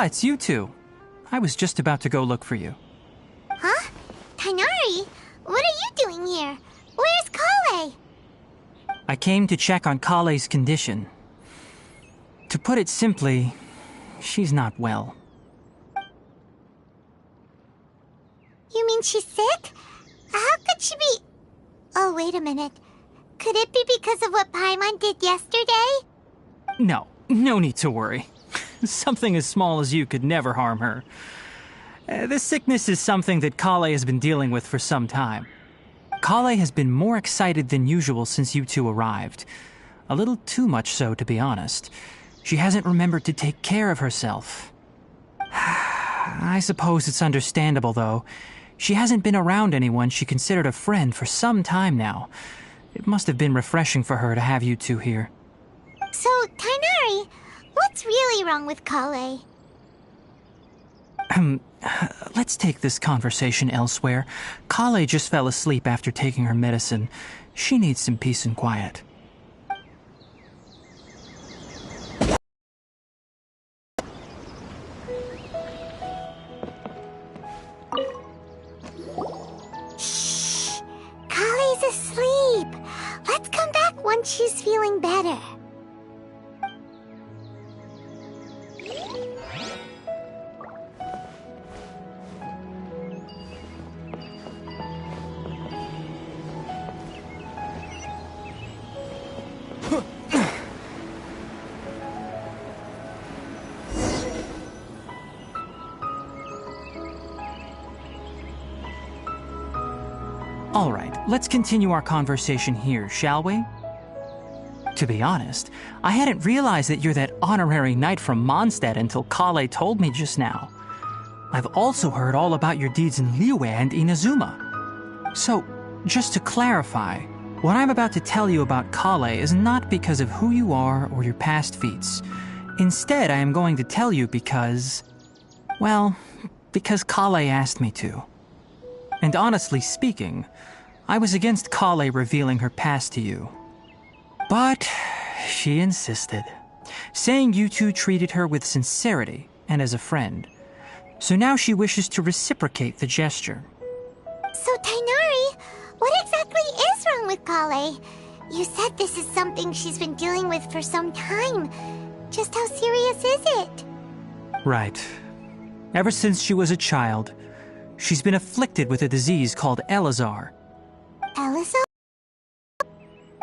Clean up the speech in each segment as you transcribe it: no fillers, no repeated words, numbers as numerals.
Ah, it's you two. I was just about to go look for you. Huh? Tiagnari? What are you doing here? Where's Kale? I came to check on Kale's condition. To put it simply, she's not well. You mean she's sick? How could she be... Oh, wait a minute. Could it be because of what Paimon did yesterday? No need to worry. Something as small as you could never harm her. This sickness is something that Kale has been dealing with for some time. Kale has been more excited than usual since you two arrived. A little too much so, to be honest. She hasn't remembered to take care of herself. I suppose it's understandable, though. She hasn't been around anyone she considered a friend for some time now. It must have been refreshing for her to have you two here. So, Tiagnari, what's really wrong with Kale? Let's take this conversation elsewhere. Kale just fell asleep after taking her medicine. She needs some peace and quiet. Shh! Kale's asleep. Let's come back once she's feeling better. All right, let's continue our conversation here, shall we? To be honest, I hadn't realized that you're that honorary knight from Mondstadt until Kale told me just now. I've also heard all about your deeds in Liyue and Inazuma. So, just to clarify, what I'm about to tell you about Kale is not because of who you are or your past feats. Instead, I am going to tell you because... well, because Kale asked me to. And honestly speaking, I was against Kale revealing her past to you. But she insisted, saying you two treated her with sincerity and as a friend. So now she wishes to reciprocate the gesture. So, Tiagnari, what exactly is wrong with Kale? You said this is something she's been dealing with for some time. Just how serious is it? Right. Ever since she was a child, she's been afflicted with a disease called Elazar. Elazar?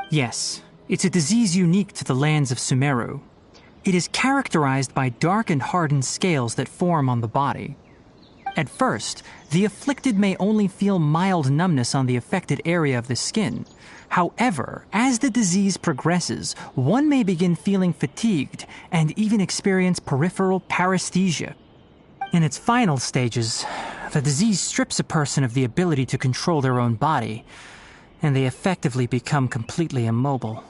Yes, it's a disease unique to the lands of SUMERU. It is characterized by dark and hardened scales that form on the body. At first, the afflicted may only feel mild numbness on the affected area of the skin. However, as the disease progresses, one may begin feeling fatigued and even experience peripheral paresthesia. In its final stages, the disease strips a person of the ability to control their own body, and they effectively become completely immobile.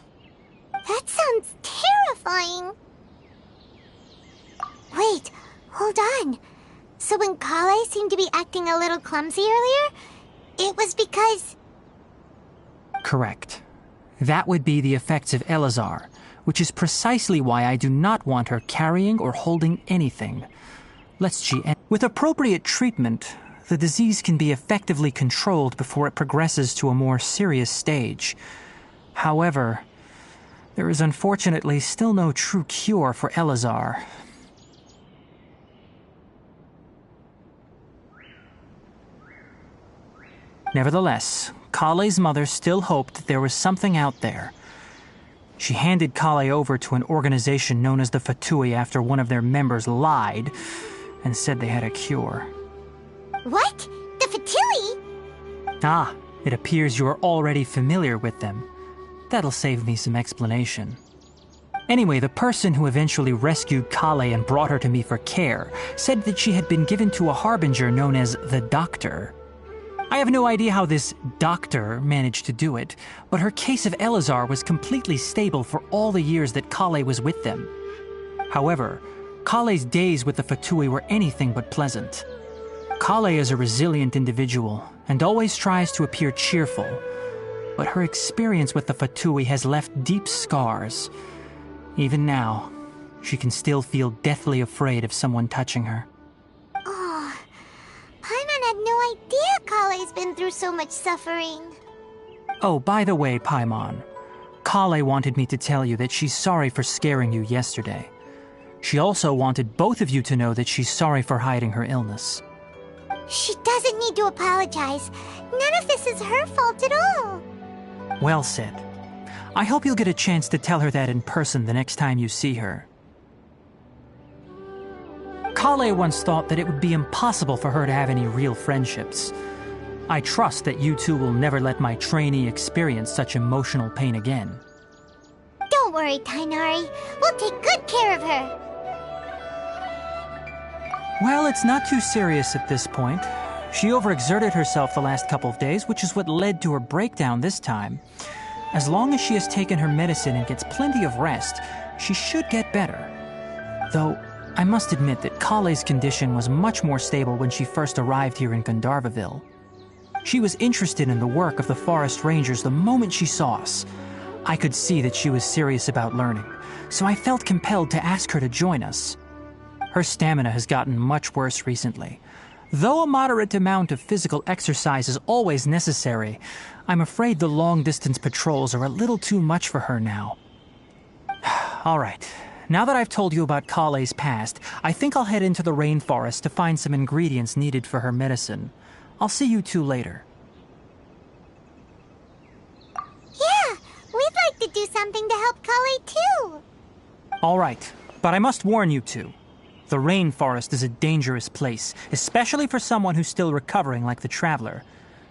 That sounds terrifying. Wait, hold on. So when Kale seemed to be acting a little clumsy earlier, it was because... Correct. That would be the effects of Elazar, which is precisely why I do not want her carrying or holding anything. Lest she end. With appropriate treatment, the disease can be effectively controlled before it progresses to a more serious stage. However, there is unfortunately still no true cure for Elazar. Nevertheless, Kale's mother still hoped that there was something out there. She handed Kale over to an organization known as the Fatui after one of their members lied and said they had a cure. What? The Fatui? Ah, it appears you are already familiar with them. That'll save me some explanation. Anyway, the person who eventually rescued Kale and brought her to me for care said that she had been given to a harbinger known as the Doctor. I have no idea how this doctor managed to do it, but her case of Elazar was completely stable for all the years that Kale was with them. However, Kale's days with the Fatui were anything but pleasant. Kale is a resilient individual and always tries to appear cheerful, but her experience with the Fatui has left deep scars. Even now, She can still feel deathly afraid of someone touching her. Oh, Paimon had no idea Kale's been through so much suffering. Oh, by the way, Paimon, Kale wanted me to tell you that she's sorry for scaring you yesterday. She also wanted both of you to know that she's sorry for hiding her illness. She doesn't need to apologize. None of this is her fault at all. Well said. I hope you'll get a chance to tell her that in person the next time you see her. Kale once thought that it would be impossible for her to have any real friendships. I trust that you two will never let my trainee experience such emotional pain again. Don't worry, Tiagnari. We'll take good care of her. Well, it's not too serious at this point. She overexerted herself the last couple of days, which is what led to her breakdown this time. As long as she has taken her medicine and gets plenty of rest, she should get better. Though, I must admit that Kale's condition was much more stable when she first arrived here in Gandharvaville. She was interested in the work of the forest rangers the moment she saw us. I could see that she was serious about learning, so I felt compelled to ask her to join us. Her stamina has gotten much worse recently. Though a moderate amount of physical exercise is always necessary, I'm afraid the long-distance patrols are a little too much for her now. All right, now that I've told you about Kale's past, I think I'll head into the rainforest to find some ingredients needed for her medicine. I'll see you two later. Yeah, we'd like to do something to help Kale too. All right, but I must warn you two. The rainforest is a dangerous place, especially for someone who's still recovering like the traveler.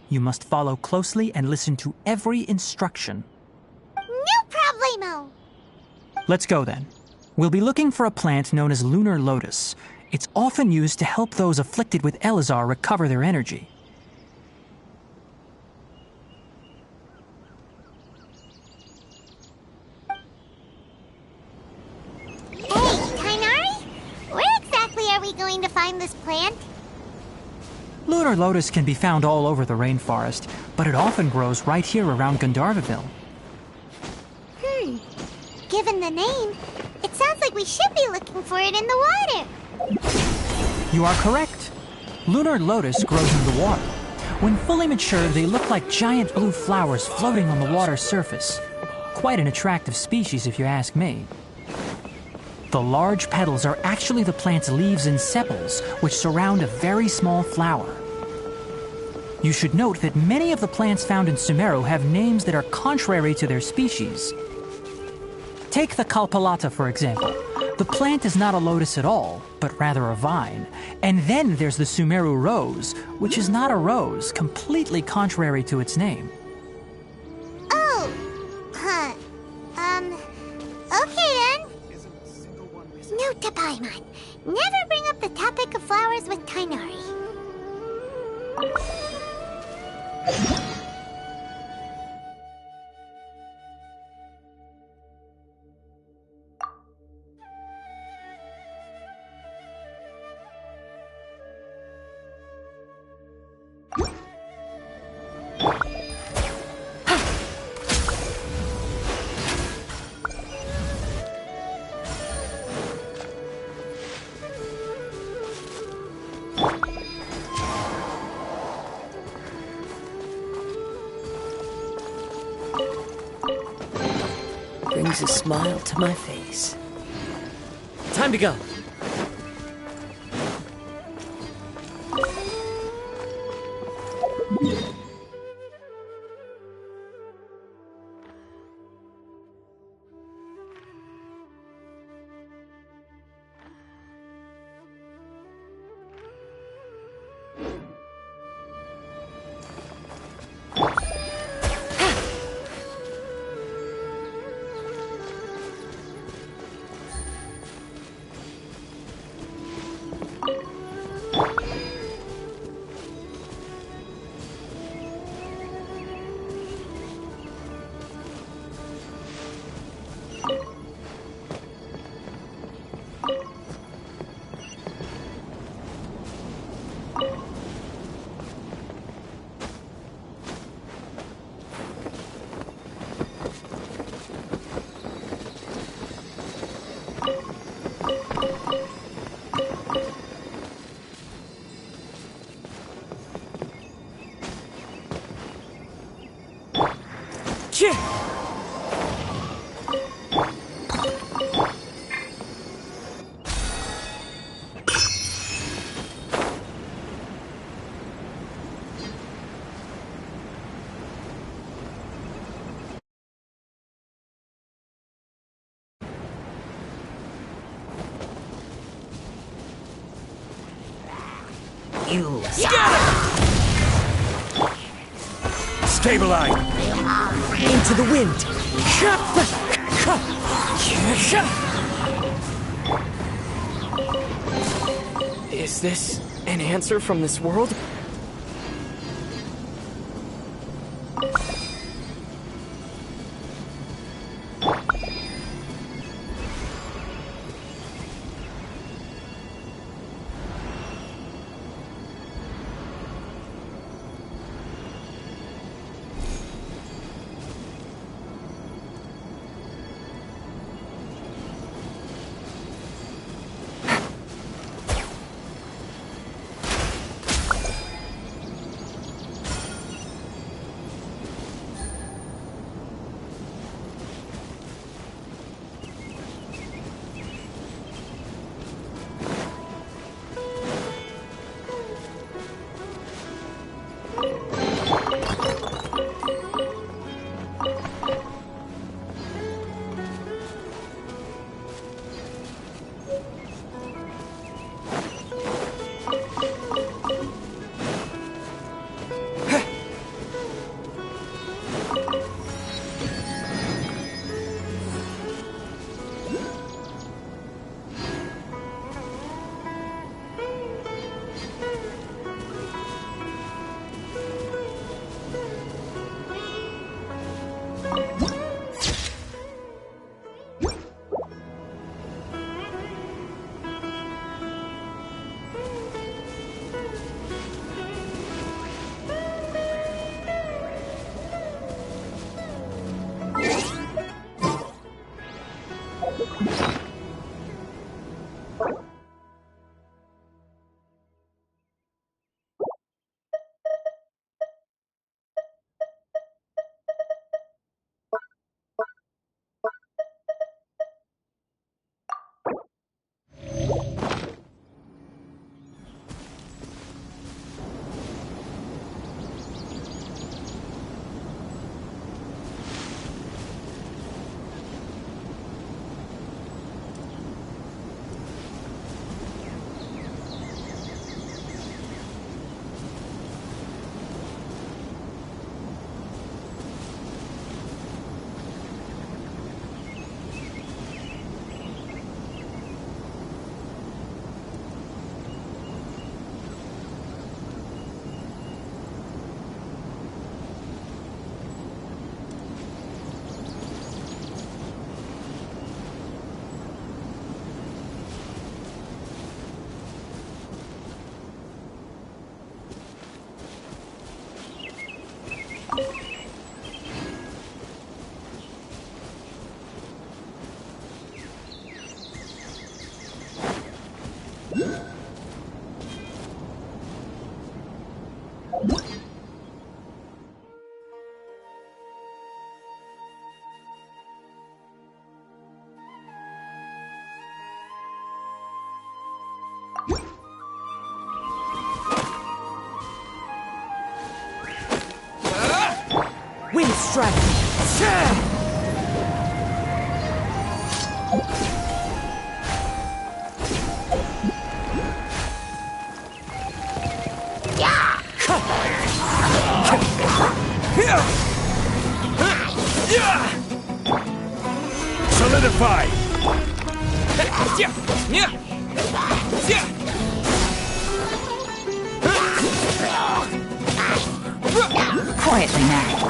You must follow closely and listen to every instruction. No problemo! Let's go then. We'll be looking for a plant known as lunar lotus. It's often used to help those afflicted with Elazar recover their energy. Going to find this plant? Lunar lotus can be found all over the rainforest, but it often grows right here around Gandharvaville. Given the name, it sounds like we should be looking for it in the water. You are correct. Lunar lotus grows in the water. When fully mature, they look like giant blue flowers floating on the water's surface. Quite an attractive species, if you ask me. The large petals are actually the plant's leaves and sepals, which surround a very small flower. You should note that many of the plants found in SUMERU have names that are contrary to their species. Take the Kalpalata, for example. The plant is not a lotus at all, but rather a vine. And then there's the SUMERU rose, which is not a rose, completely contrary to its name. Oh, okay then. Note to Paimon, never bring up the topic of flowers with Tiagnari. Brings a smile to my face. Time to go. You Stabilize! into the wind. Is this an answer from this world? Wind strike. Solidify! Quietly now.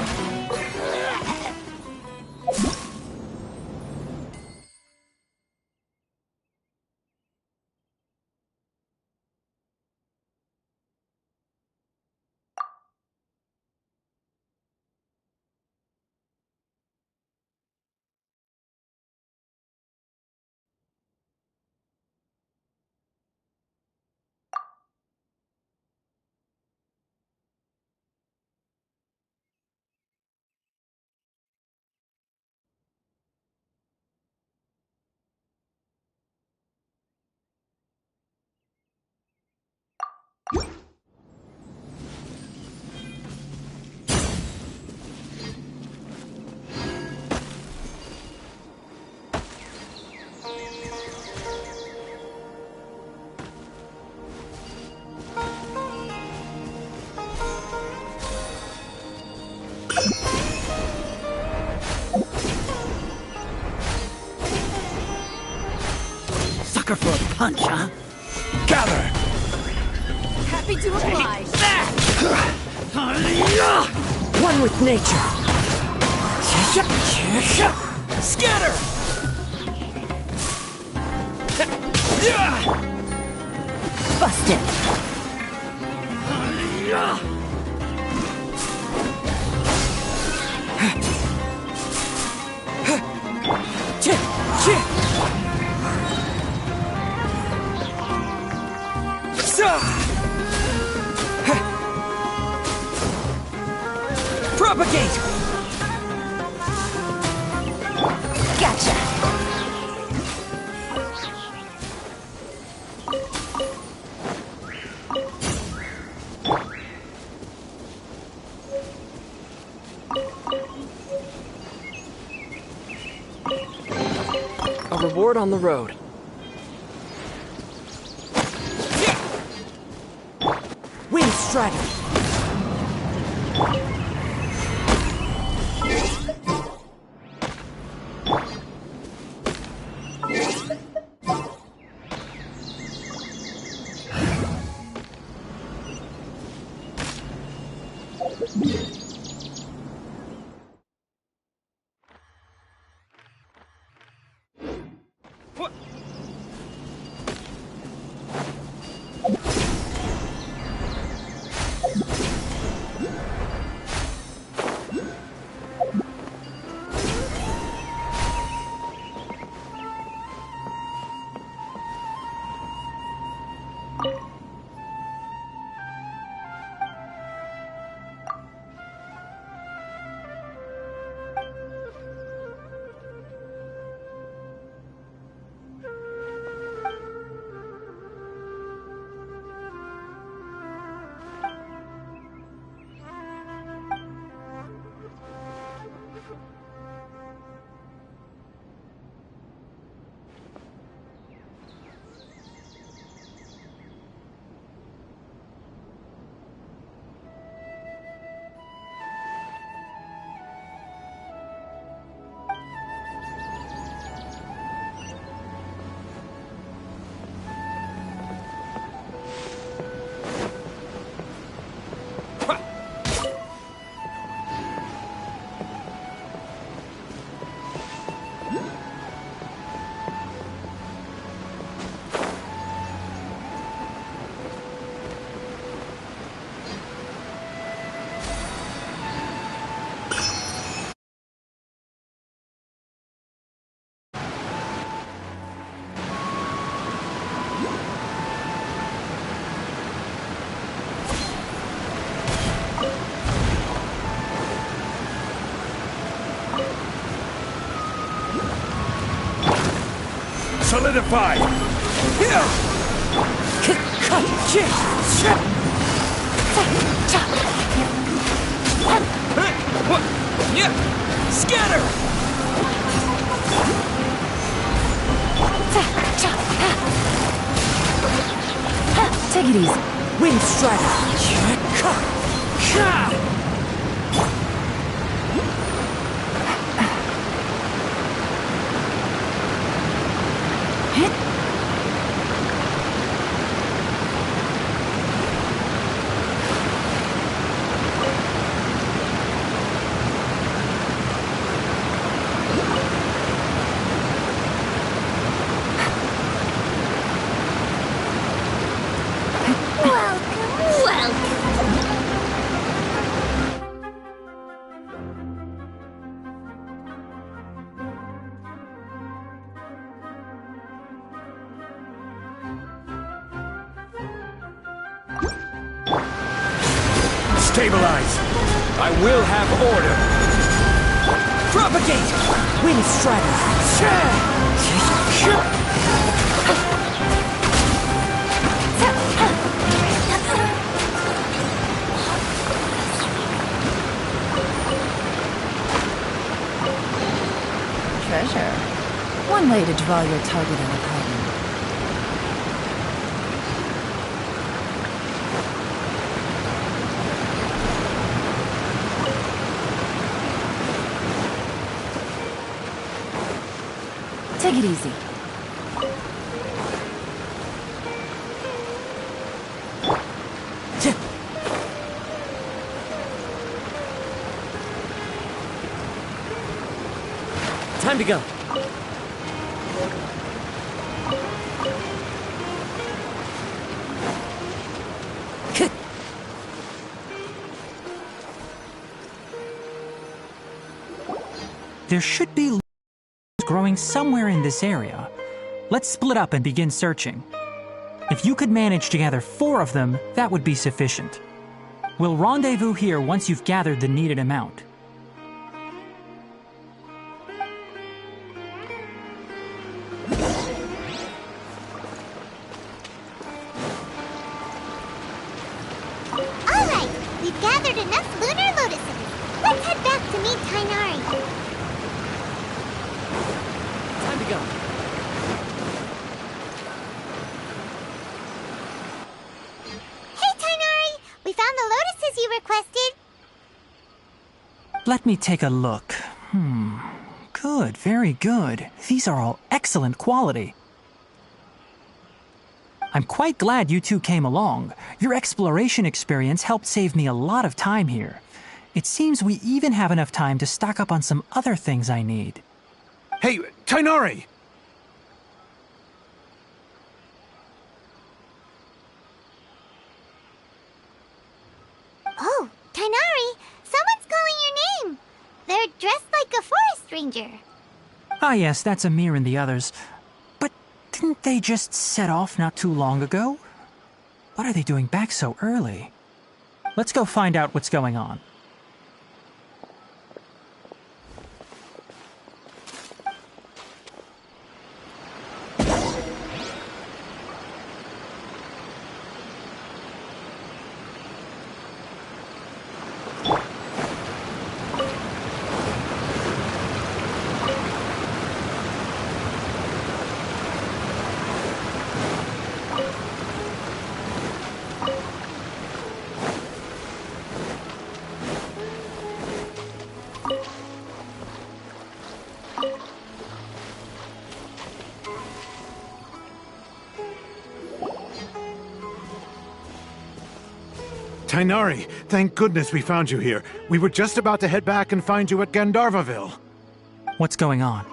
Sucker for a punch, huh? Gather! Happy to oblige. One with nature. Scatter! Busted. Propagate! Gotcha. A reward on the road. Wind Strider. Solidify! Scatter! Take it easy. Wind Strider. Stabilize! I will have order! Propagate! Wind Strider. Treasure. One way to draw your target out of hiding. Take it easy. Time to go. There should be growing somewhere in this area. Let's split up and begin searching. If you could manage to gather 4 of them, that would be sufficient. We'll rendezvous here once you've gathered the needed amount. Alright, we've gathered enough lunar lotuses. Let's head back to meet Tiagnari. Time to go. Hey Tiagnari, we found the lotuses you requested. Let me take a look. Good, very good. These are all excellent quality. I'm quite glad you two came along. Your exploration experience helped save me a lot of time here. It seems we even have enough time to stock up on some other things I need. Hey, Tiagnari! Oh, Tiagnari, someone's calling your name. They're dressed like a forest ranger. Ah yes, that's Amir and the others. But didn't they just set off not too long ago? What are they doing back so early? Let's go find out what's going on. Tiagnari, thank goodness we found you here. We were just about to head back and find you at Gandharvaville. What's going on?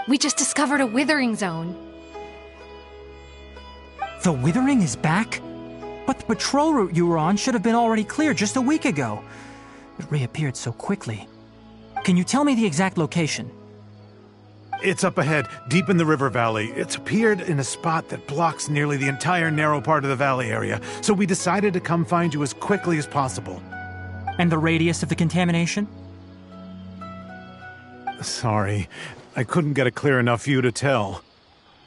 We just discovered a withering zone. The Withering is back? But the patrol route you were on should have been already clear just a week ago. It reappeared so quickly. Can you tell me the exact location? It's up ahead, deep in the river valley. It's appeared in a spot that blocks nearly the entire narrow part of the valley area, so we decided to come find you as quickly as possible. And the radius of the contamination? Sorry, I couldn't get a clear enough view to tell.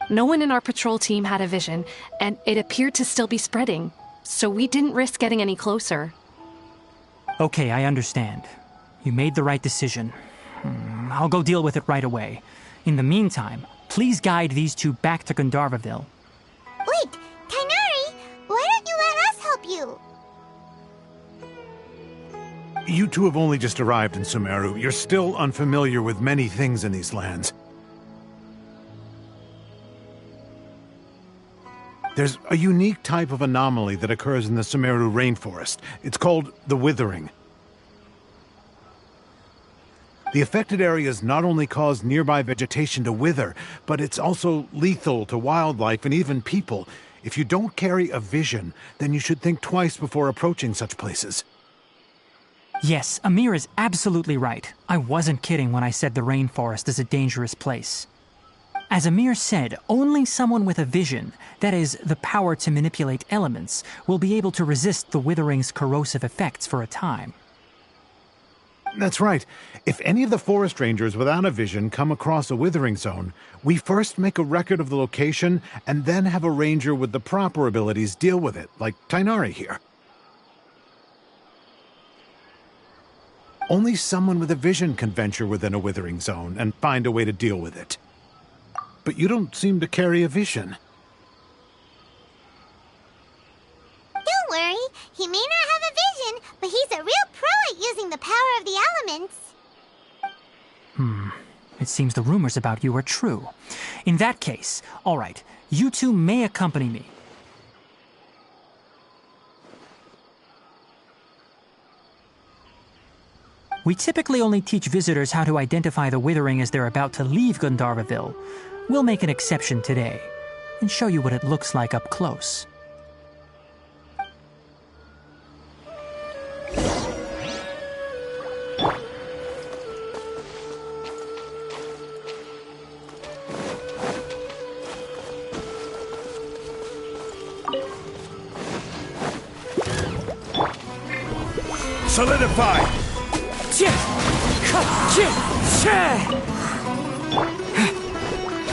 No one in our patrol team had a vision, and it appeared to still be spreading, so we didn't risk getting any closer. Okay, I understand. You made the right decision. I'll go deal with it right away. In the meantime, please guide these two back to Gandharvaville. Wait, Tiagnari, why don't you let us help you? You two have only just arrived in SUMERU. You're still unfamiliar with many things in these lands. There's a unique type of anomaly that occurs in the SUMERU rainforest. It's called the withering. The affected areas not only cause nearby vegetation to wither, but it's also lethal to wildlife and even people. If you don't carry a vision, then you should think twice before approaching such places. Yes, Amir is absolutely right. I wasn't kidding when I said the rainforest is a dangerous place. As Amir said, only someone with a vision, that is, the power to manipulate elements, will be able to resist the withering's corrosive effects for a time. That's right. If any of the forest rangers without a vision come across a withering zone, we first make a record of the location and then have a ranger with the proper abilities deal with it, like Tiagnari here. Only someone with a vision can venture within a withering zone and find a way to deal with it. But you don't seem to carry a vision. Don't worry, he may not have a vision, but he's a real pro at using the power of the elements. seems the rumors about you are true. In that case, all right, you two may accompany me. We typically only teach visitors how to identify the Withering as they're about to leave Gandharvaville. We'll make an exception today, and show you what it looks like up close. Solidify!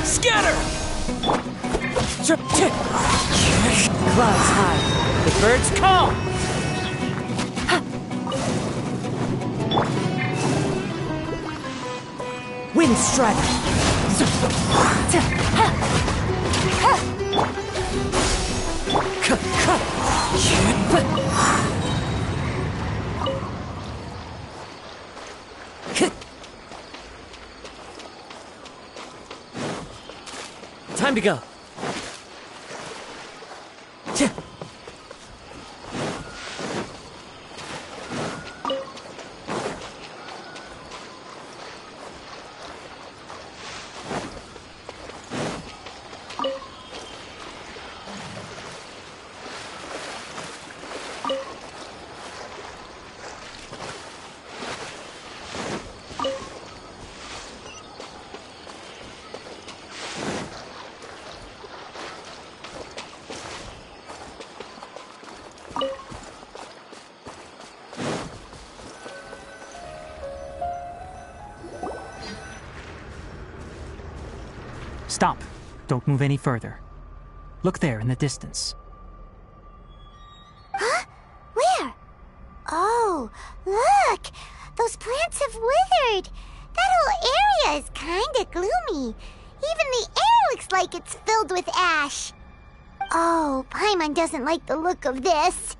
Scatter! Clouds high, the birds call! Wind strider! Time to go. Stop. Don't move any further. Look there in the distance. Huh? Where? Oh, look! Those plants have withered! That whole area is kinda gloomy. Even the air looks like it's filled with ash. Oh, Paimon doesn't like the look of this.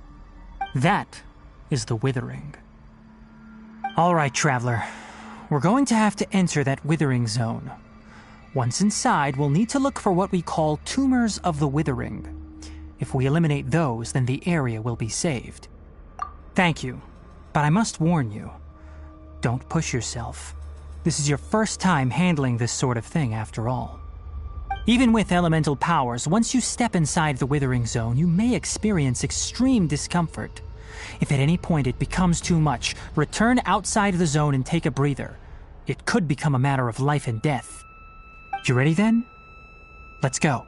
That is the Withering. All right, Traveler. We're going to have to enter that Withering zone. Once inside, we'll need to look for what we call tumors of the Withering. If we eliminate those, then the area will be saved. Thank you, but I must warn you. Don't push yourself. This is your first time handling this sort of thing, after all. Even with elemental powers, once you step inside the Withering zone, you may experience extreme discomfort. If at any point it becomes too much, return outside the zone and take a breather. It could become a matter of life and death. You ready then? Let's go.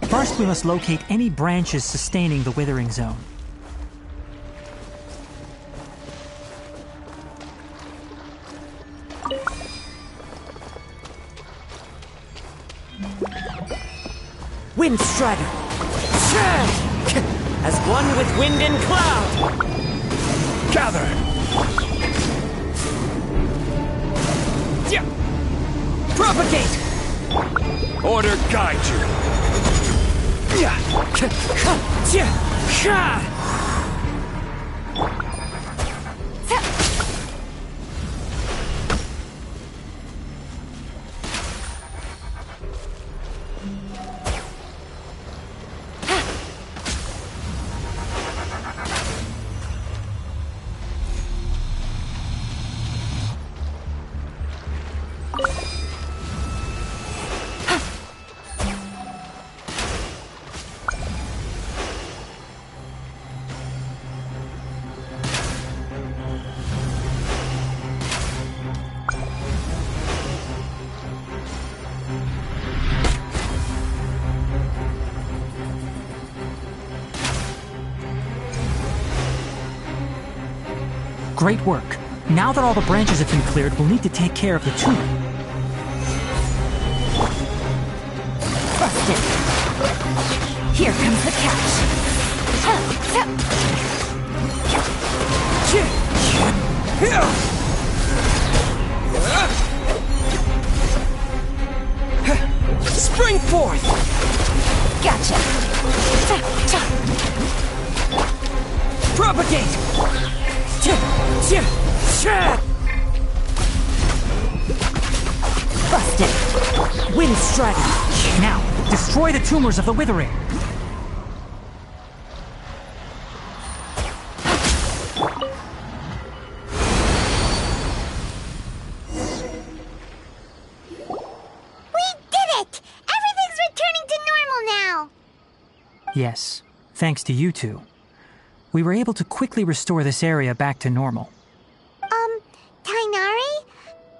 First, we must locate any branches sustaining the Withering zone. Wind strider! As one with wind and cloud! Gather! Propagate! Order guide you! Great work. Now that all the branches have been cleared, we'll need to take care of the tumor. Busted. Here comes the catch. Spring forth! Gotcha. Propagate! Busted. Wind Strike! Now, destroy the tumors of the Withering! Yes, thanks to you two. We were able to quickly restore this area back to normal. Tiagnari?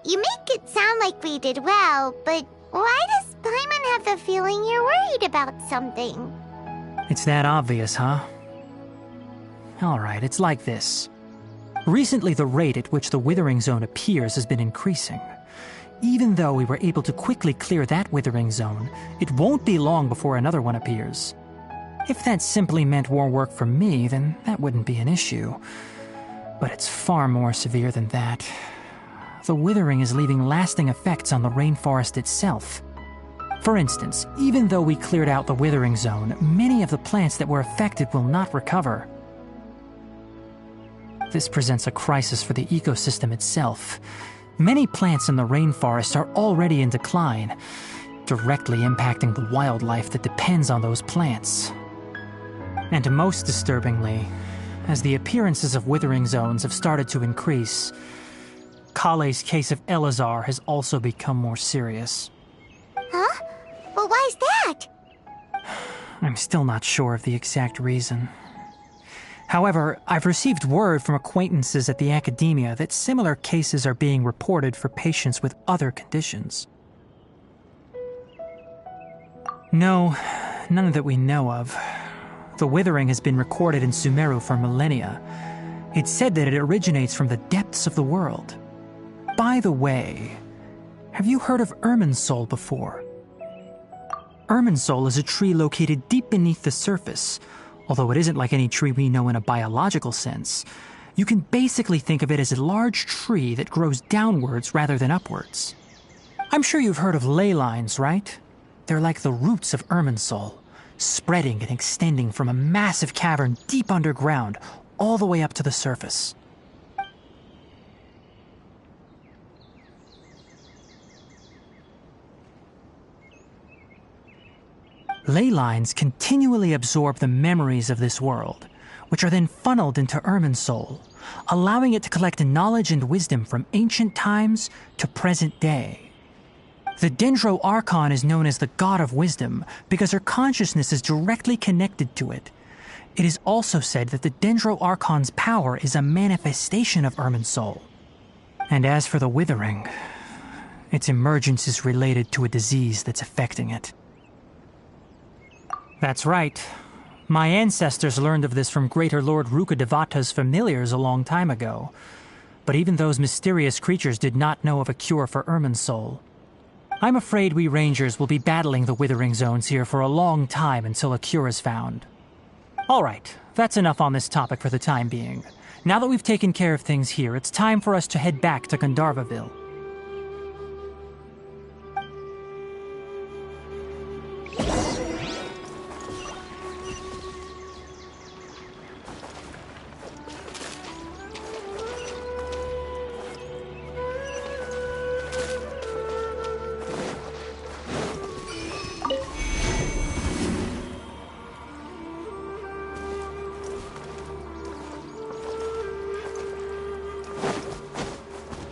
You make it sound like we did well, but why does Paimon have the feeling you're worried about something? It's that obvious, huh? Alright, it's like this. Recently, the rate at which the Withering Zone appears has been increasing. Even though we were able to quickly clear that Withering Zone, it won't be long before another one appears. If that simply meant more work for me, then that wouldn't be an issue. But it's far more severe than that. The Withering is leaving lasting effects on the rainforest itself. For instance, even though we cleared out the Withering Zone, many of the plants that were affected will not recover. This presents a crisis for the ecosystem itself. Many plants in the rainforest are already in decline, directly impacting the wildlife that depends on those plants. And most disturbingly, as the appearances of Withering Zones have started to increase, Kale's case of Elazar has also become more serious. Huh? Well, why's that? I'm still not sure of the exact reason. However, I've received word from acquaintances at the academia that similar cases are being reported for patients with other conditions. No, none that we know of. The Withering has been recorded in SUMERU for millennia. It's said that it originates from the depths of the world. By the way, have you heard of Irminsul before? Irminsul is a tree located deep beneath the surface. Although it isn't like any tree we know in a biological sense, you can basically think of it as a large tree that grows downwards rather than upwards. I'm sure you've heard of ley lines, right? They're like the roots of Irminsul, spreading and extending from a massive cavern deep underground all the way up to the surface. Ley lines continually absorb the memories of this world, which are then funneled into Irminsul, allowing it to collect knowledge and wisdom from ancient times to present day. The Dendro Archon is known as the God of Wisdom because her consciousness is directly connected to it. It is also said that the Dendro Archon's power is a manifestation of Irminsul. And as for the Withering, its emergence is related to a disease that's affecting it. That's right. My ancestors learned of this from Greater Lord Rukkhadevata's familiars a long time ago. But even those mysterious creatures did not know of a cure for Irminsul. I'm afraid we Rangers will be battling the Withering Zones here for a long time until a cure is found. Alright, that's enough on this topic for the time being. Now that we've taken care of things here, it's time for us to head back to Gandharvaville.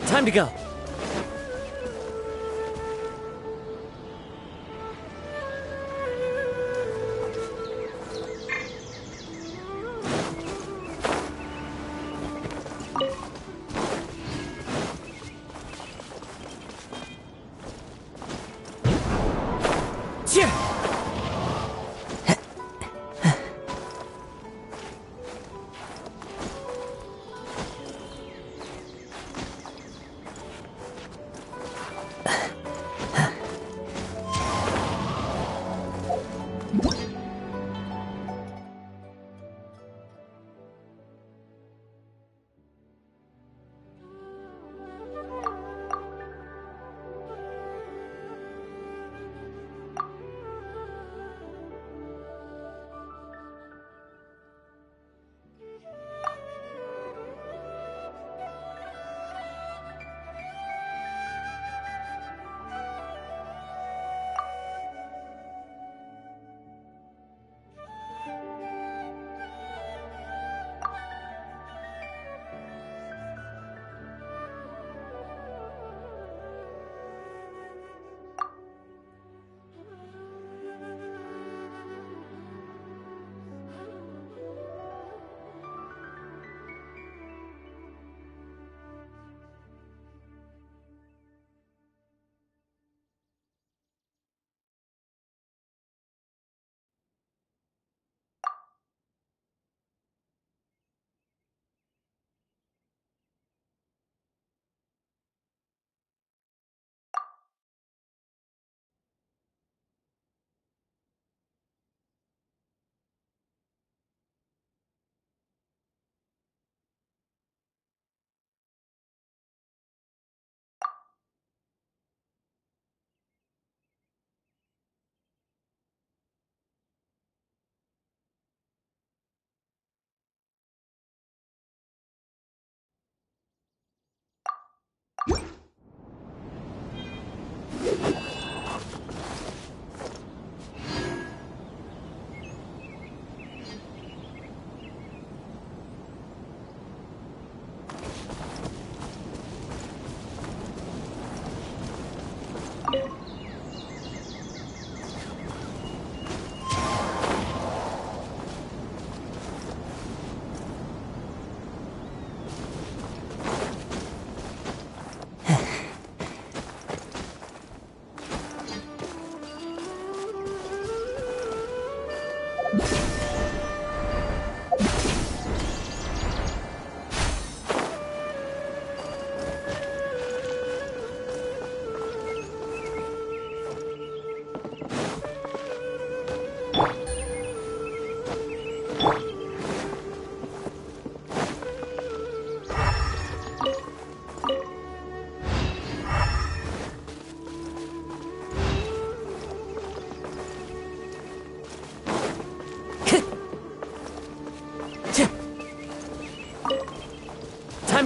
Time to go.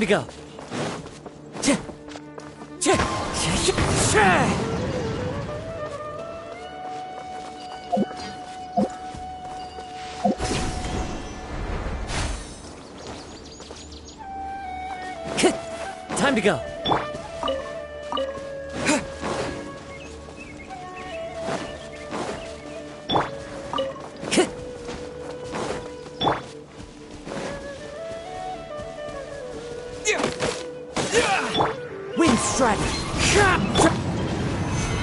to go. Time to go. Wind strike.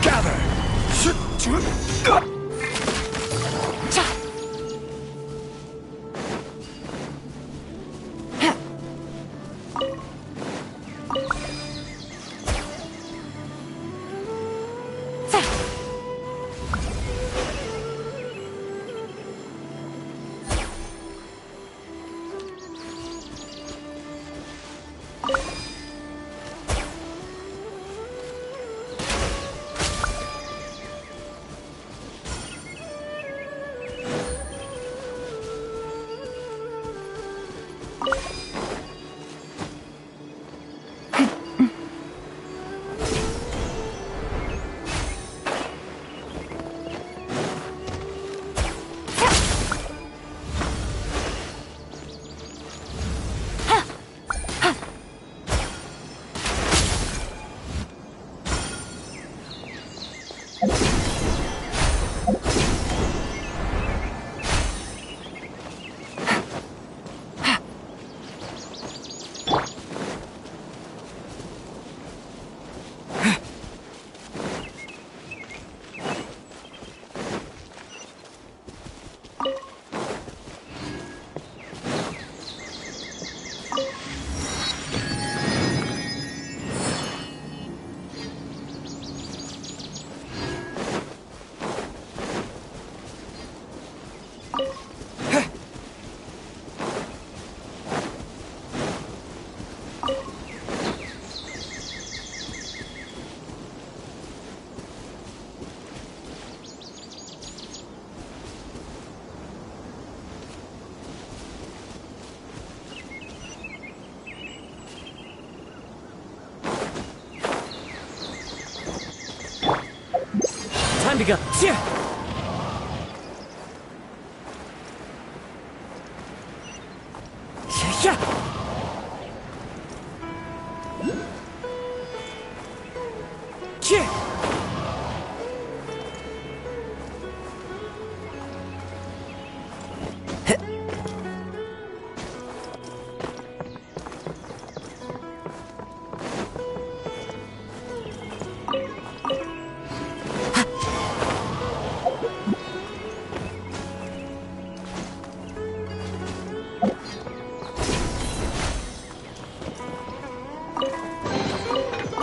Gather! Time to go.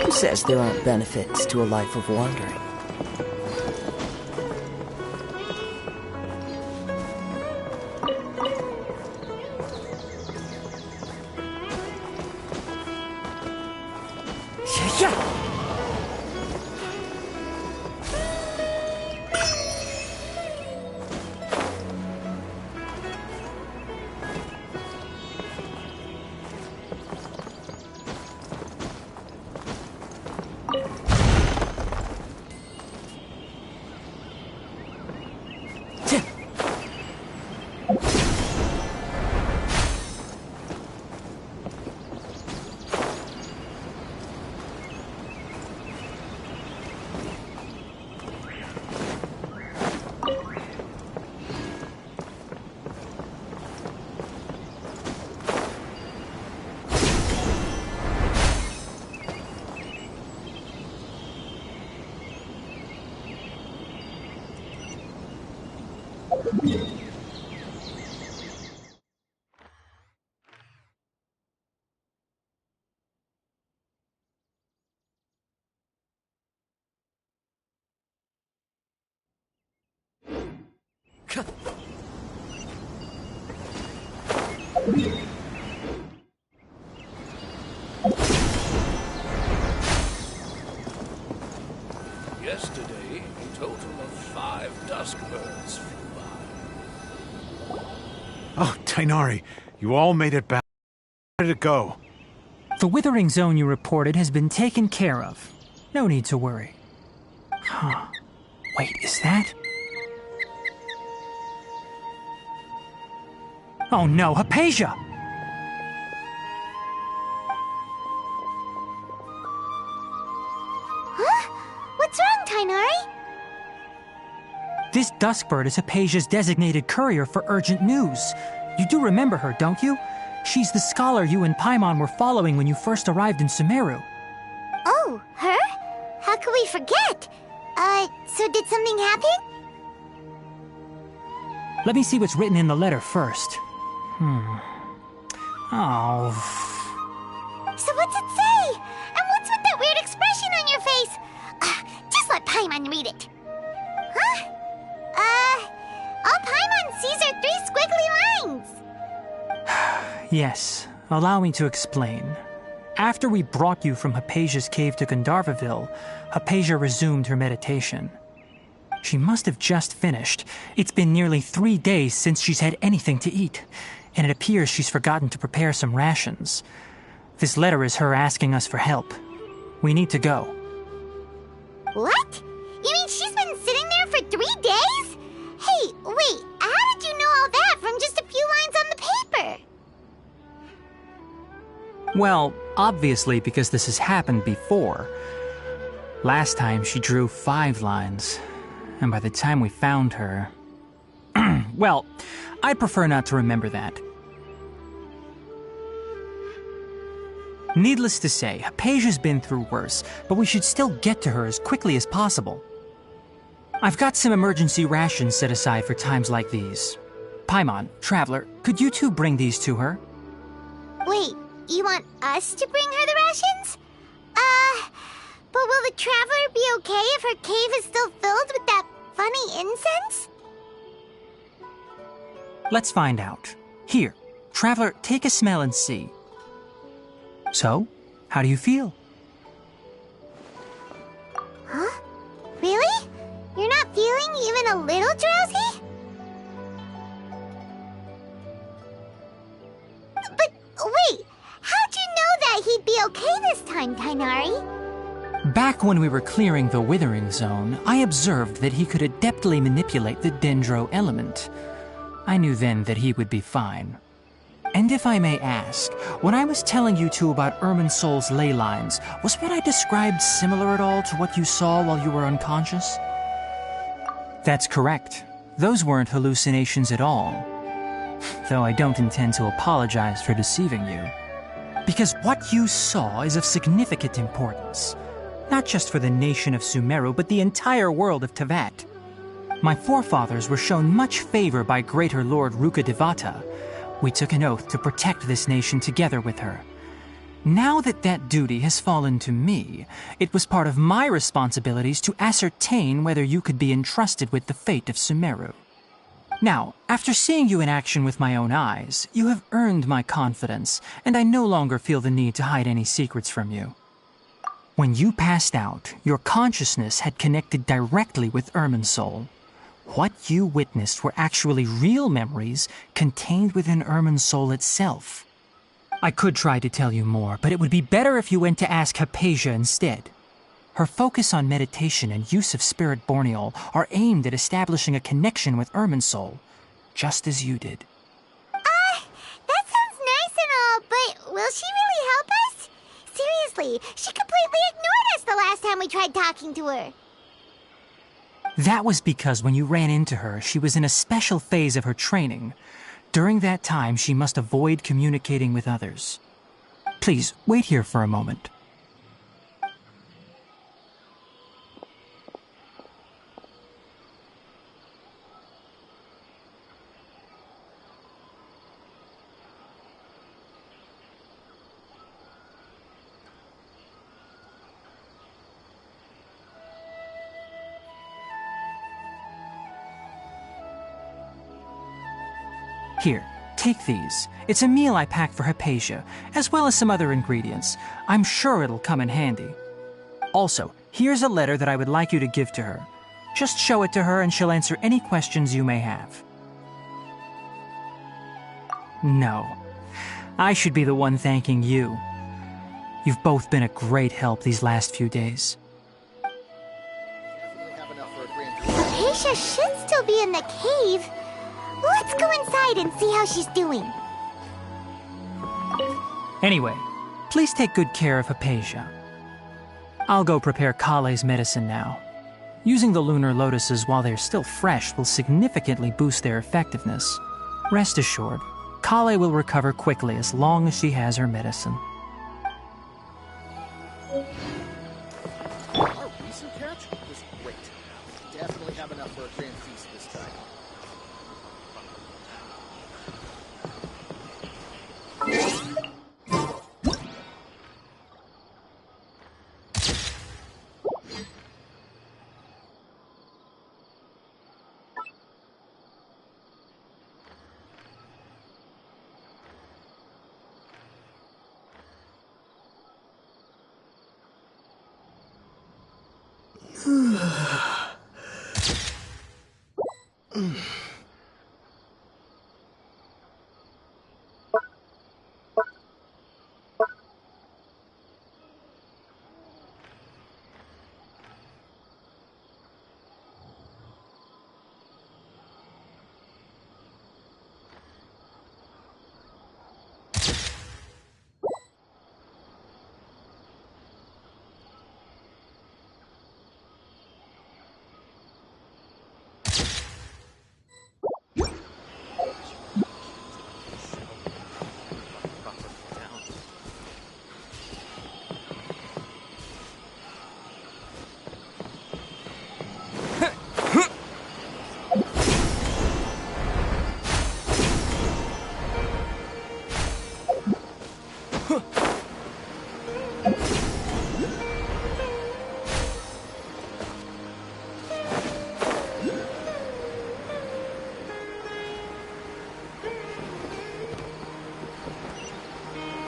Who says there aren't benefits to a life of wandering? Yesterday, a total of 5 dusk birds flew by. Oh, Tiagnari, you all made it back. Where did it go? The withering zone you reported has been taken care of. No need to worry. Huh. Wait, is that? Oh no, Hypatia! Huh? What's wrong, Tiagnari? This Duskbird is Hypatia's designated courier for urgent news. You do remember her, don't you? She's the scholar you and Paimon were following when you first arrived in SUMERU. Oh, her? How could we forget? So did something happen? Let me see what's written in the letter first. Oh. So what's it say? And what's with that weird expression on your face? Just let Paimon read it. Huh? All Paimon sees are 3 squiggly lines. Yes, allow me to explain. After we brought you from Hypatia's cave to Gandharvaville, Hypatia resumed her meditation. She must have just finished. It's been nearly 3 days since she's had anything to eat, and it appears she's forgotten to prepare some rations. This letter is her asking us for help. We need to go. What? You mean she's been sitting there for 3 days? Hey, wait, how did you know all that from just a few lines on the paper? Well, obviously because this has happened before. Last time she drew 5 lines, and by the time we found her... Well, I'd prefer not to remember that. Needless to say, Hypatia's been through worse, but we should still get to her as quickly as possible. I've got some emergency rations set aside for times like these. Paimon, Traveler, could you two bring these to her? Wait, you want us to bring her the rations? But will the Traveler be okay if her cave is still filled with that funny incense? Let's find out. Here, Traveler, take a smell and see. So, how do you feel? Huh? Really? You're not feeling even a little drowsy? But wait, how'd you know that he'd be okay this time, Tiagnari? Back when we were clearing the Withering Zone, I observed that he could adeptly manipulate the Dendro element. I knew then that he would be fine. And if I may ask, when I was telling you two about Irminsol's ley lines, was what I described similar at all to what you saw while you were unconscious? That's correct. Those weren't hallucinations at all. Though I don't intend to apologize for deceiving you. Because what you saw is of significant importance. Not just for the nation of SUMERU, but the entire world of Teyvat. My forefathers were shown much favor by Greater Lord Rukkhadevata. We took an oath to protect this nation together with her. Now that that duty has fallen to me, it was part of my responsibilities to ascertain whether you could be entrusted with the fate of SUMERU. Now, after seeing you in action with my own eyes, you have earned my confidence, and I no longer feel the need to hide any secrets from you. When you passed out, your consciousness had connected directly with Irminsol. What you witnessed were actually real memories contained within Irminsol itself. I could try to tell you more, but it would be better if you went to ask Hypatia instead. Her focus on meditation and use of Spirit Borneol are aimed at establishing a connection with Irminsol, just as you did. That sounds nice and all, but will she really help us? Seriously, she completely ignored us the last time we tried talking to her. That was because when you ran into her, she was in a special phase of her training. During that time, she must avoid communicating with others. Please, wait here for a moment. Here, take these. It's a meal I packed for Hypatia, as well as some other ingredients. I'm sure it'll come in handy. Also, here's a letter that I would like you to give to her. Just show it to her and she'll answer any questions you may have. No. I should be the one thanking you. You've both been a great help these last few days. Acacia should still be in the cave. Let's go inside and see how she's doing. Anyway, please take good care of Hypatia. I'll go prepare Kale's medicine now. Using the lunar lotuses while they're still fresh will significantly boost their effectiveness. Rest assured, Kale will recover quickly as long as she has her medicine. Our recent catch was great. Definitely have enough for a grand feast this time.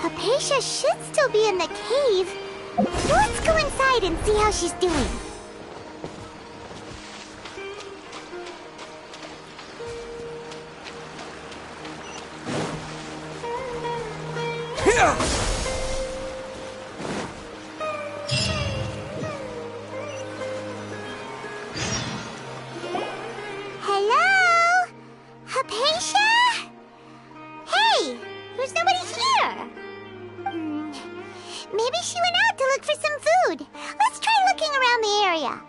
Hypatia should still be in the cave. Let's go inside and see how she's doing. Hello? Hypatia? Hey, there's nobody here. Maybe she went out to look for some food. Let's try looking around the area.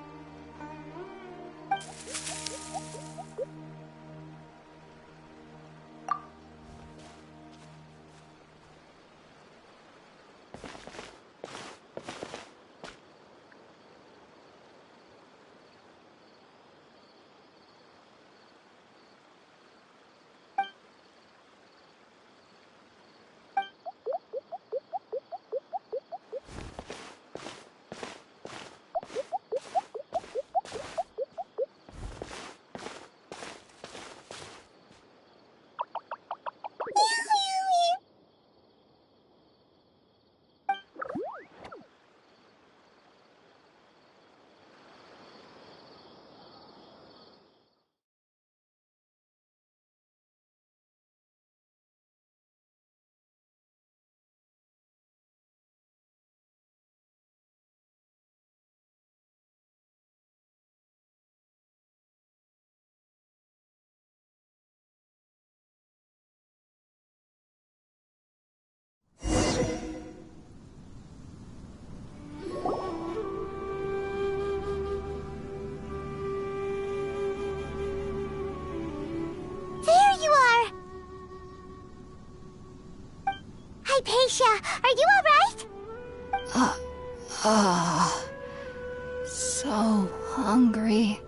Hypatia, are you alright? So hungry.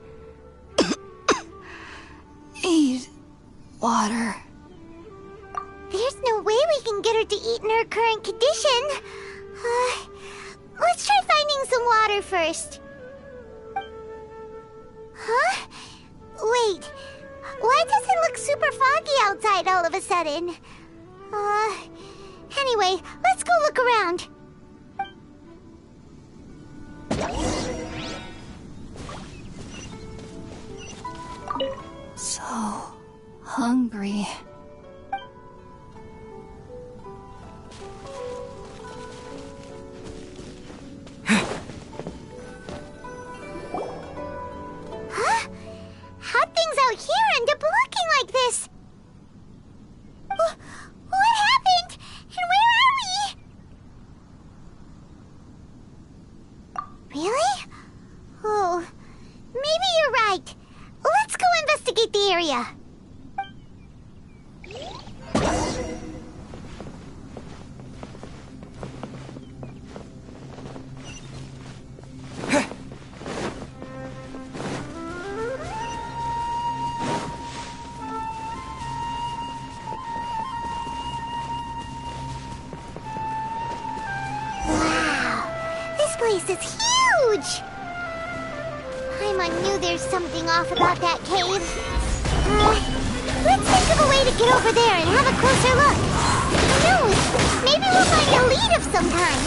Need water. There's no way we can get her to eat in her current condition. Let's try finding some water first. Huh? Wait, why does it look super foggy outside all of a sudden? Anyway, let's go look around. So hungry. area. This place is huge! Paimon knew there's something off about that cave. Let's think of a way to get over there and have a closer look. Who knows? Maybe we'll find a lead of some kind.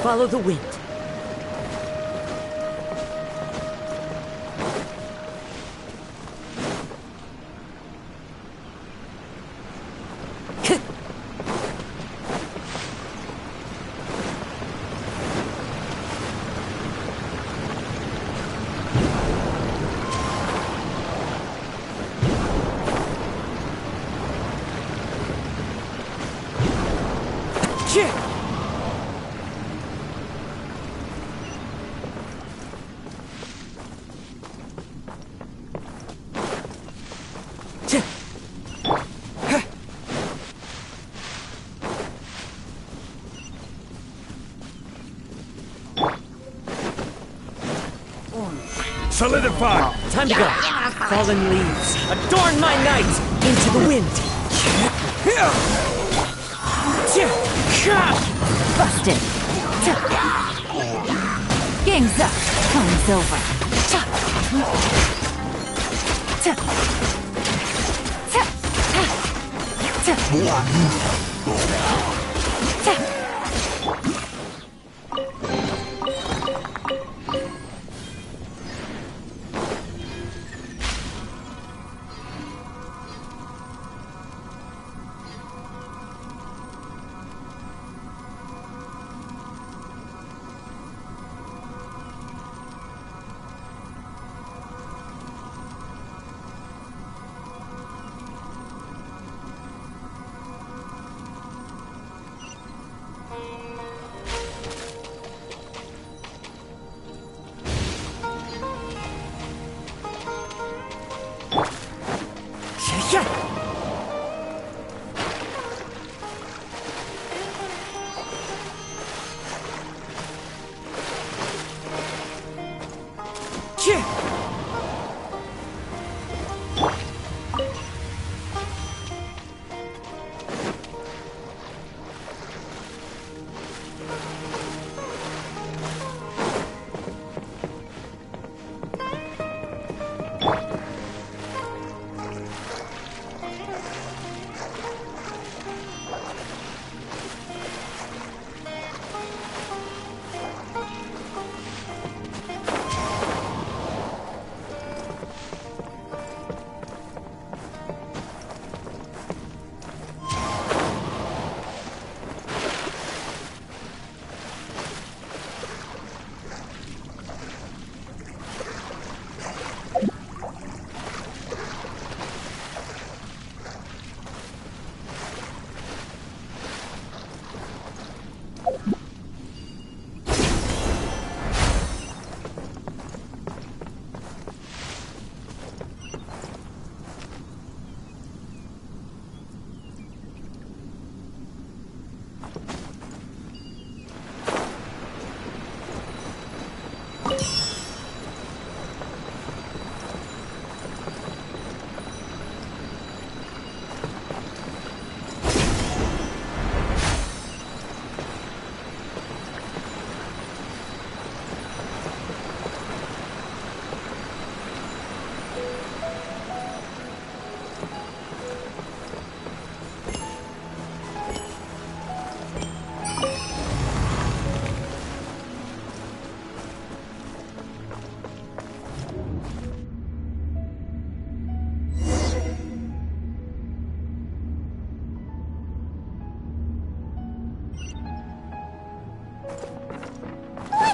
Follow the wind. Solidify! Time to go. Fallen leaves. Adorn my night! Into the wind. Busted. Game's up. Time's over.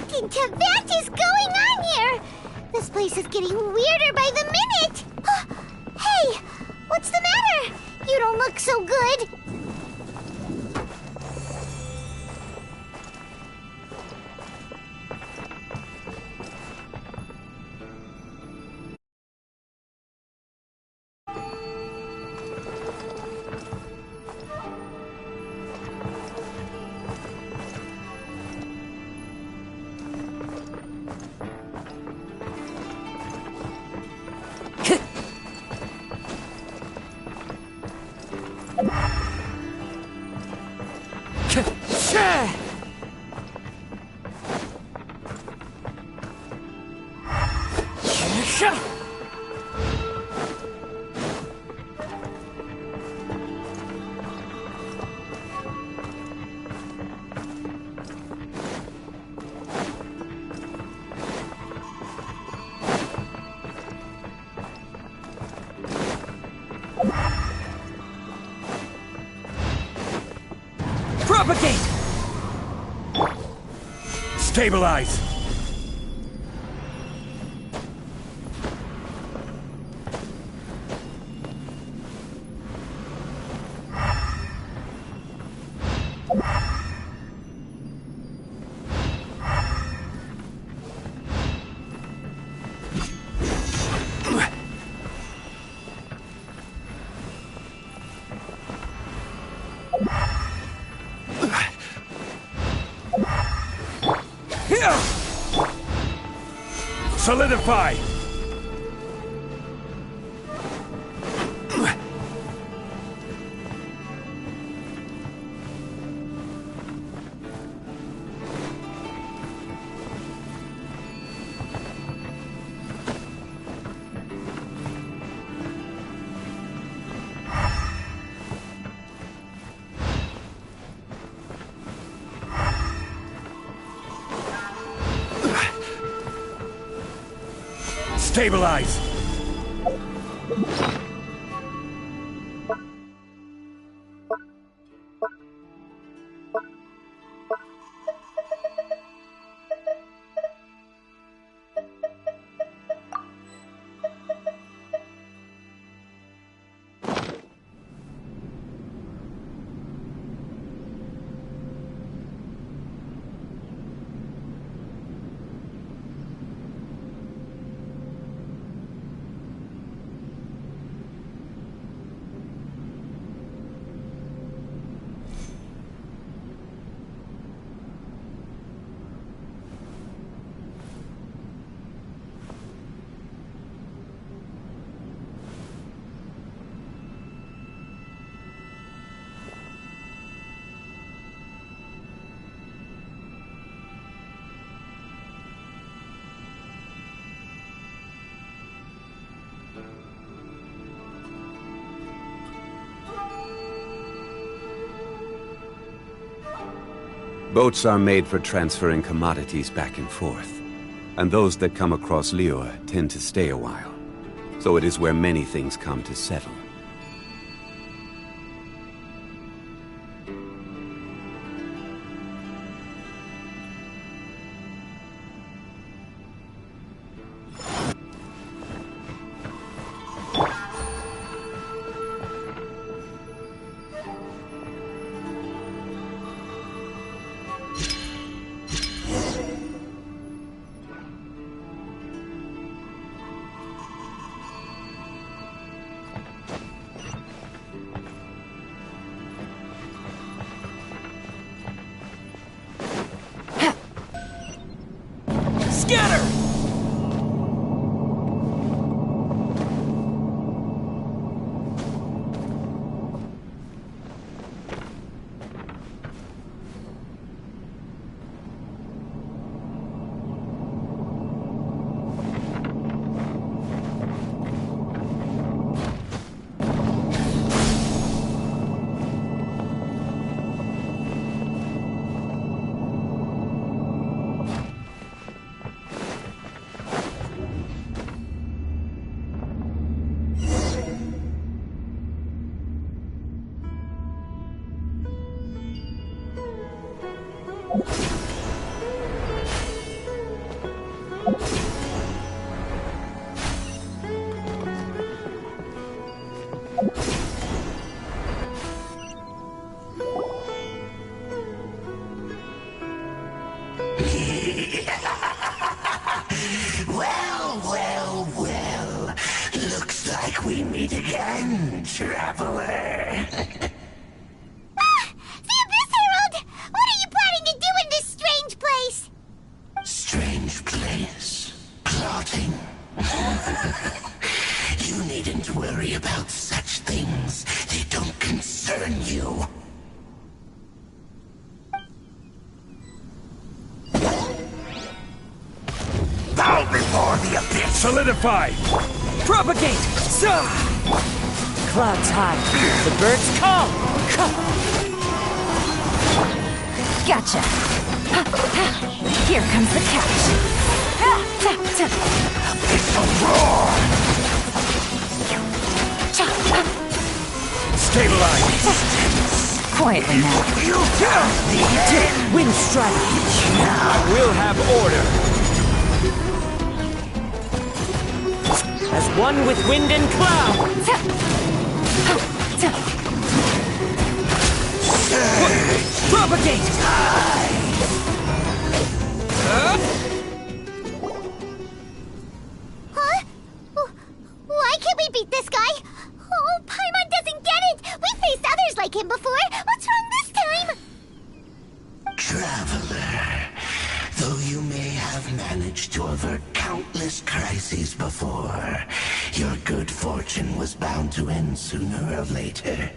What in Tibet is going on here? This place is getting weirder by the minute. Hey, what's the matter? You don't look so good. Propagate! Stabilize! Solidify! Stabilize! Boats are made for transferring commodities back and forth, and those that come across Liu tend to stay a while. So it is where many things come to settle. Well. Looks like we meet again, traveler. The Abyss Herald! What are you planning to do in this strange place? Strange place? Plotting? You needn't worry about such things. They don't concern you. Bow before the abyss! Solidify! Propagate! Clouds high. The birds call! Gotcha. Here comes the catch. Abyssal roar! Stabilize! Quietly now. You found the end! Wind strike! I will have order. As one with wind and cloud! Propagate! Huh? Why can't we beat this guy? Oh, Paimon doesn't get it! We faced others like him before! What's wrong this time? Traveler, though you may have managed to avert countless crises before, your good fortune was bound to end sooner or later.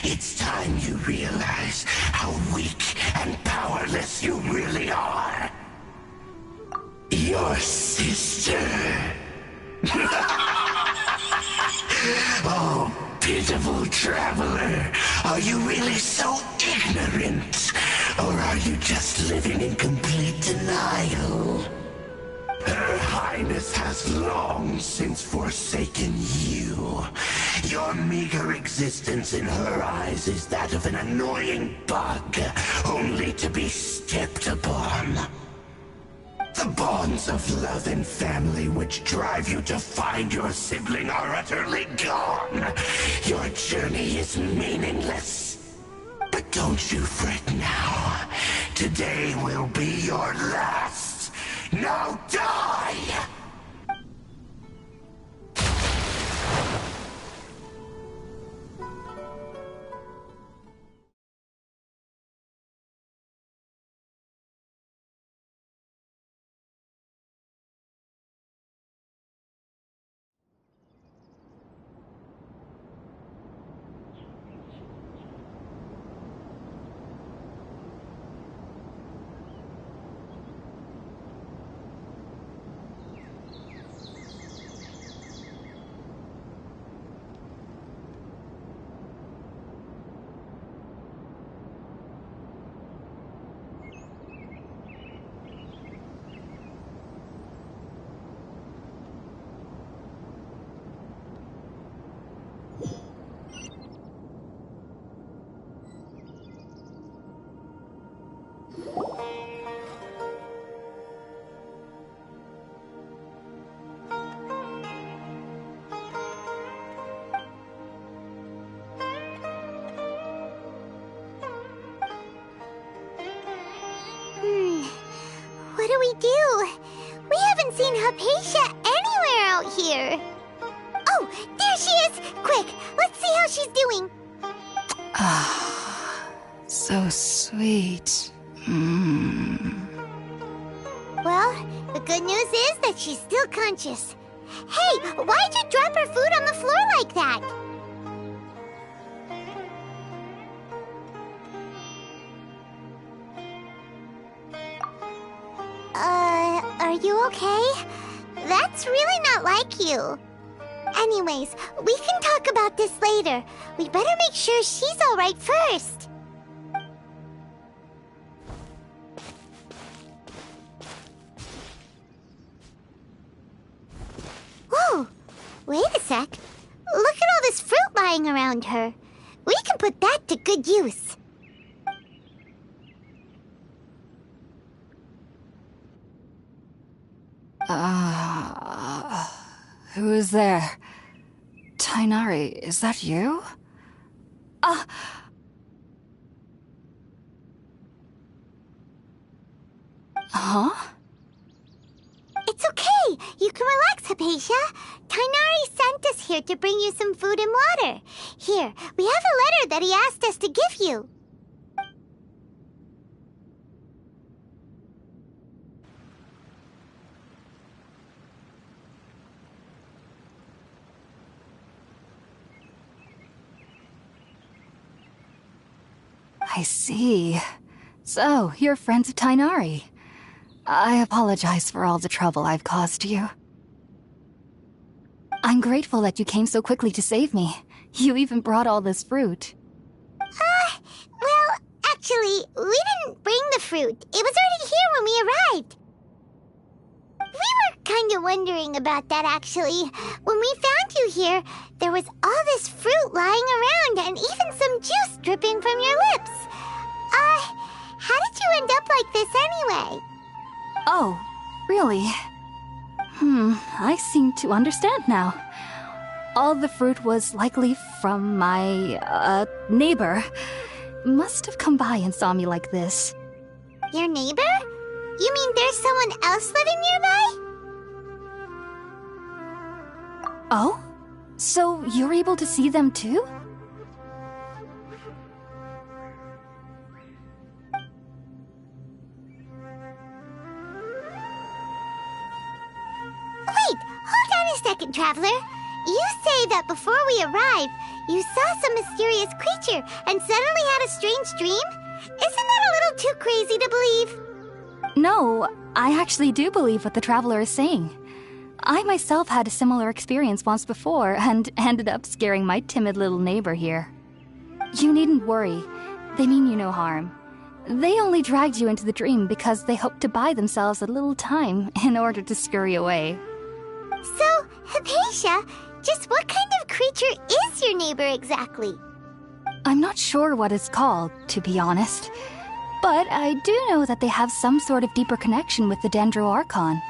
It's time you realize how weak and powerless you really are. Your sister. Oh, pitiful traveler. Are you really so ignorant? Or are you just living in complete denial? Her Highness has long since forsaken you. Your meager existence in her eyes is that of an annoying bug, only to be stepped upon. The bonds of love and family which drive you to find your sibling are utterly gone. Your journey is meaningless. But don't you fret now. Today will be your last. Now die! What do we do? We haven't seen Hypatia anywhere out here. Oh, there she is! Quick, let's see how she's doing. Ah, so sweet. Well, the good news is that she's still conscious. Hey, why'd you drop her food on the floor like that? Are you okay? That's really not like you. Anyways, we can talk about this later. We better make sure she's alright first. Whoa! Wait a sec. Look at all this fruit lying around her. We can put that to good use. Who is there? Tiagnari, is that you? Huh? It's okay. You can relax, Hypatia. Tiagnari sent us here to bring you some food and water. Here, we have a letter that he asked us to give you. I see. So, you're friends of Tiagnari. I apologize for all the trouble I've caused you. I'm grateful that you came so quickly to save me. You even brought all this fruit. Well, actually, we didn't bring the fruit. It was already here when we arrived. We were kind of wondering about that, actually. When we found you here, there was all this fruit lying around and even some juice dripping from your lips. How did you end up like this anyway? Oh, really? I seem to understand now. All the fruit was likely from my, neighbor. Must have come by and saw me like this. Your neighbor? You mean there's someone else living nearby? Oh? So you're able to see them too? Wait, hold on a second, Traveler. You say that before we arrived, you saw some mysterious creature and suddenly had a strange dream? Isn't that a little too crazy to believe? No, I actually do believe what the Traveler is saying. I myself had a similar experience once before and ended up scaring my timid little neighbor here. You needn't worry. They mean you no harm. They only dragged you into the dream because they hoped to buy themselves a little time in order to scurry away. So, Hypatia, just what kind of creature is your neighbor exactly? I'm not sure what it's called, to be honest. But I do know that they have some sort of deeper connection with the Dendro Archon.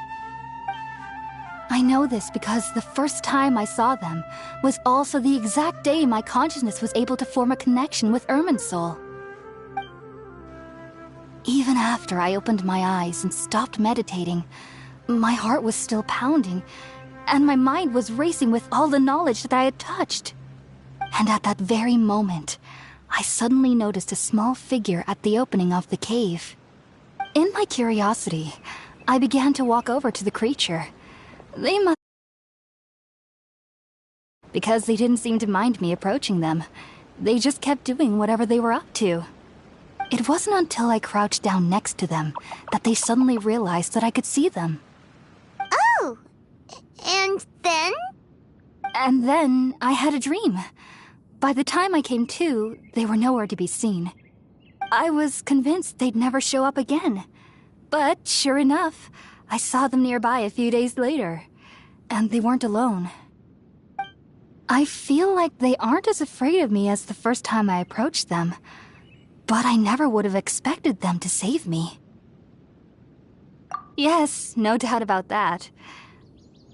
I know this because the first time I saw them was also the exact day my consciousness was able to form a connection with Irminsul. Even after I opened my eyes and stopped meditating, my heart was still pounding, and my mind was racing with all the knowledge that I had touched. And at that very moment, I suddenly noticed a small figure at the opening of the cave. In my curiosity, I began to walk over to the creature. They must... Because they didn't seem to mind me approaching them. They just kept doing whatever they were up to. It wasn't until I crouched down next to them that they suddenly realized that I could see them. Oh! And then? And then I had a dream. By the time I came to, they were nowhere to be seen. I was convinced they'd never show up again. But sure enough, I saw them nearby a few days later. And they weren't alone. I feel like they aren't as afraid of me as the first time I approached them. But I never would have expected them to save me. Yes, no doubt about that.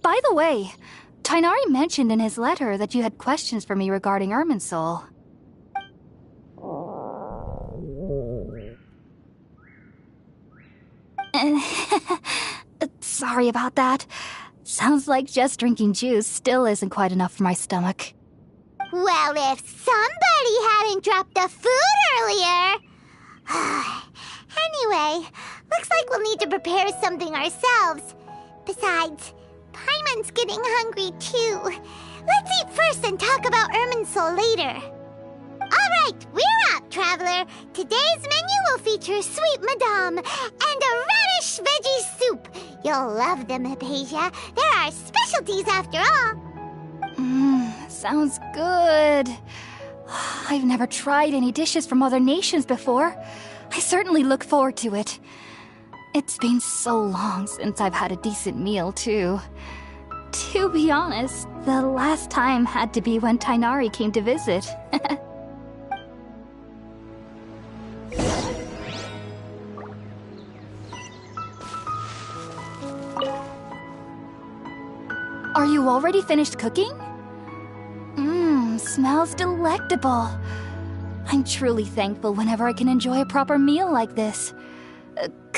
By the way, Tiagnari mentioned in his letter that you had questions for me regarding Irminsul. Sorry about that. Sounds like just drinking juice still isn't quite enough for my stomach. Well, if somebody hadn't dropped the food earlier... Anyway, looks like we'll need to prepare something ourselves. Besides, Paimon's getting hungry too. Let's eat first and talk about Irminsul later. Alright, we're up, Traveler. Today's menu will feature sweet madame and a radish veggie soup. You'll love them, Hypatia. They're our specialties after all. Sounds good. I've never tried any dishes from other nations before. I certainly look forward to it. It's been so long since I've had a decent meal, too. To be honest, the last time had to be when Tiagnari came to visit. Are you already finished cooking? Smells delectable. I'm truly thankful whenever I can enjoy a proper meal like this.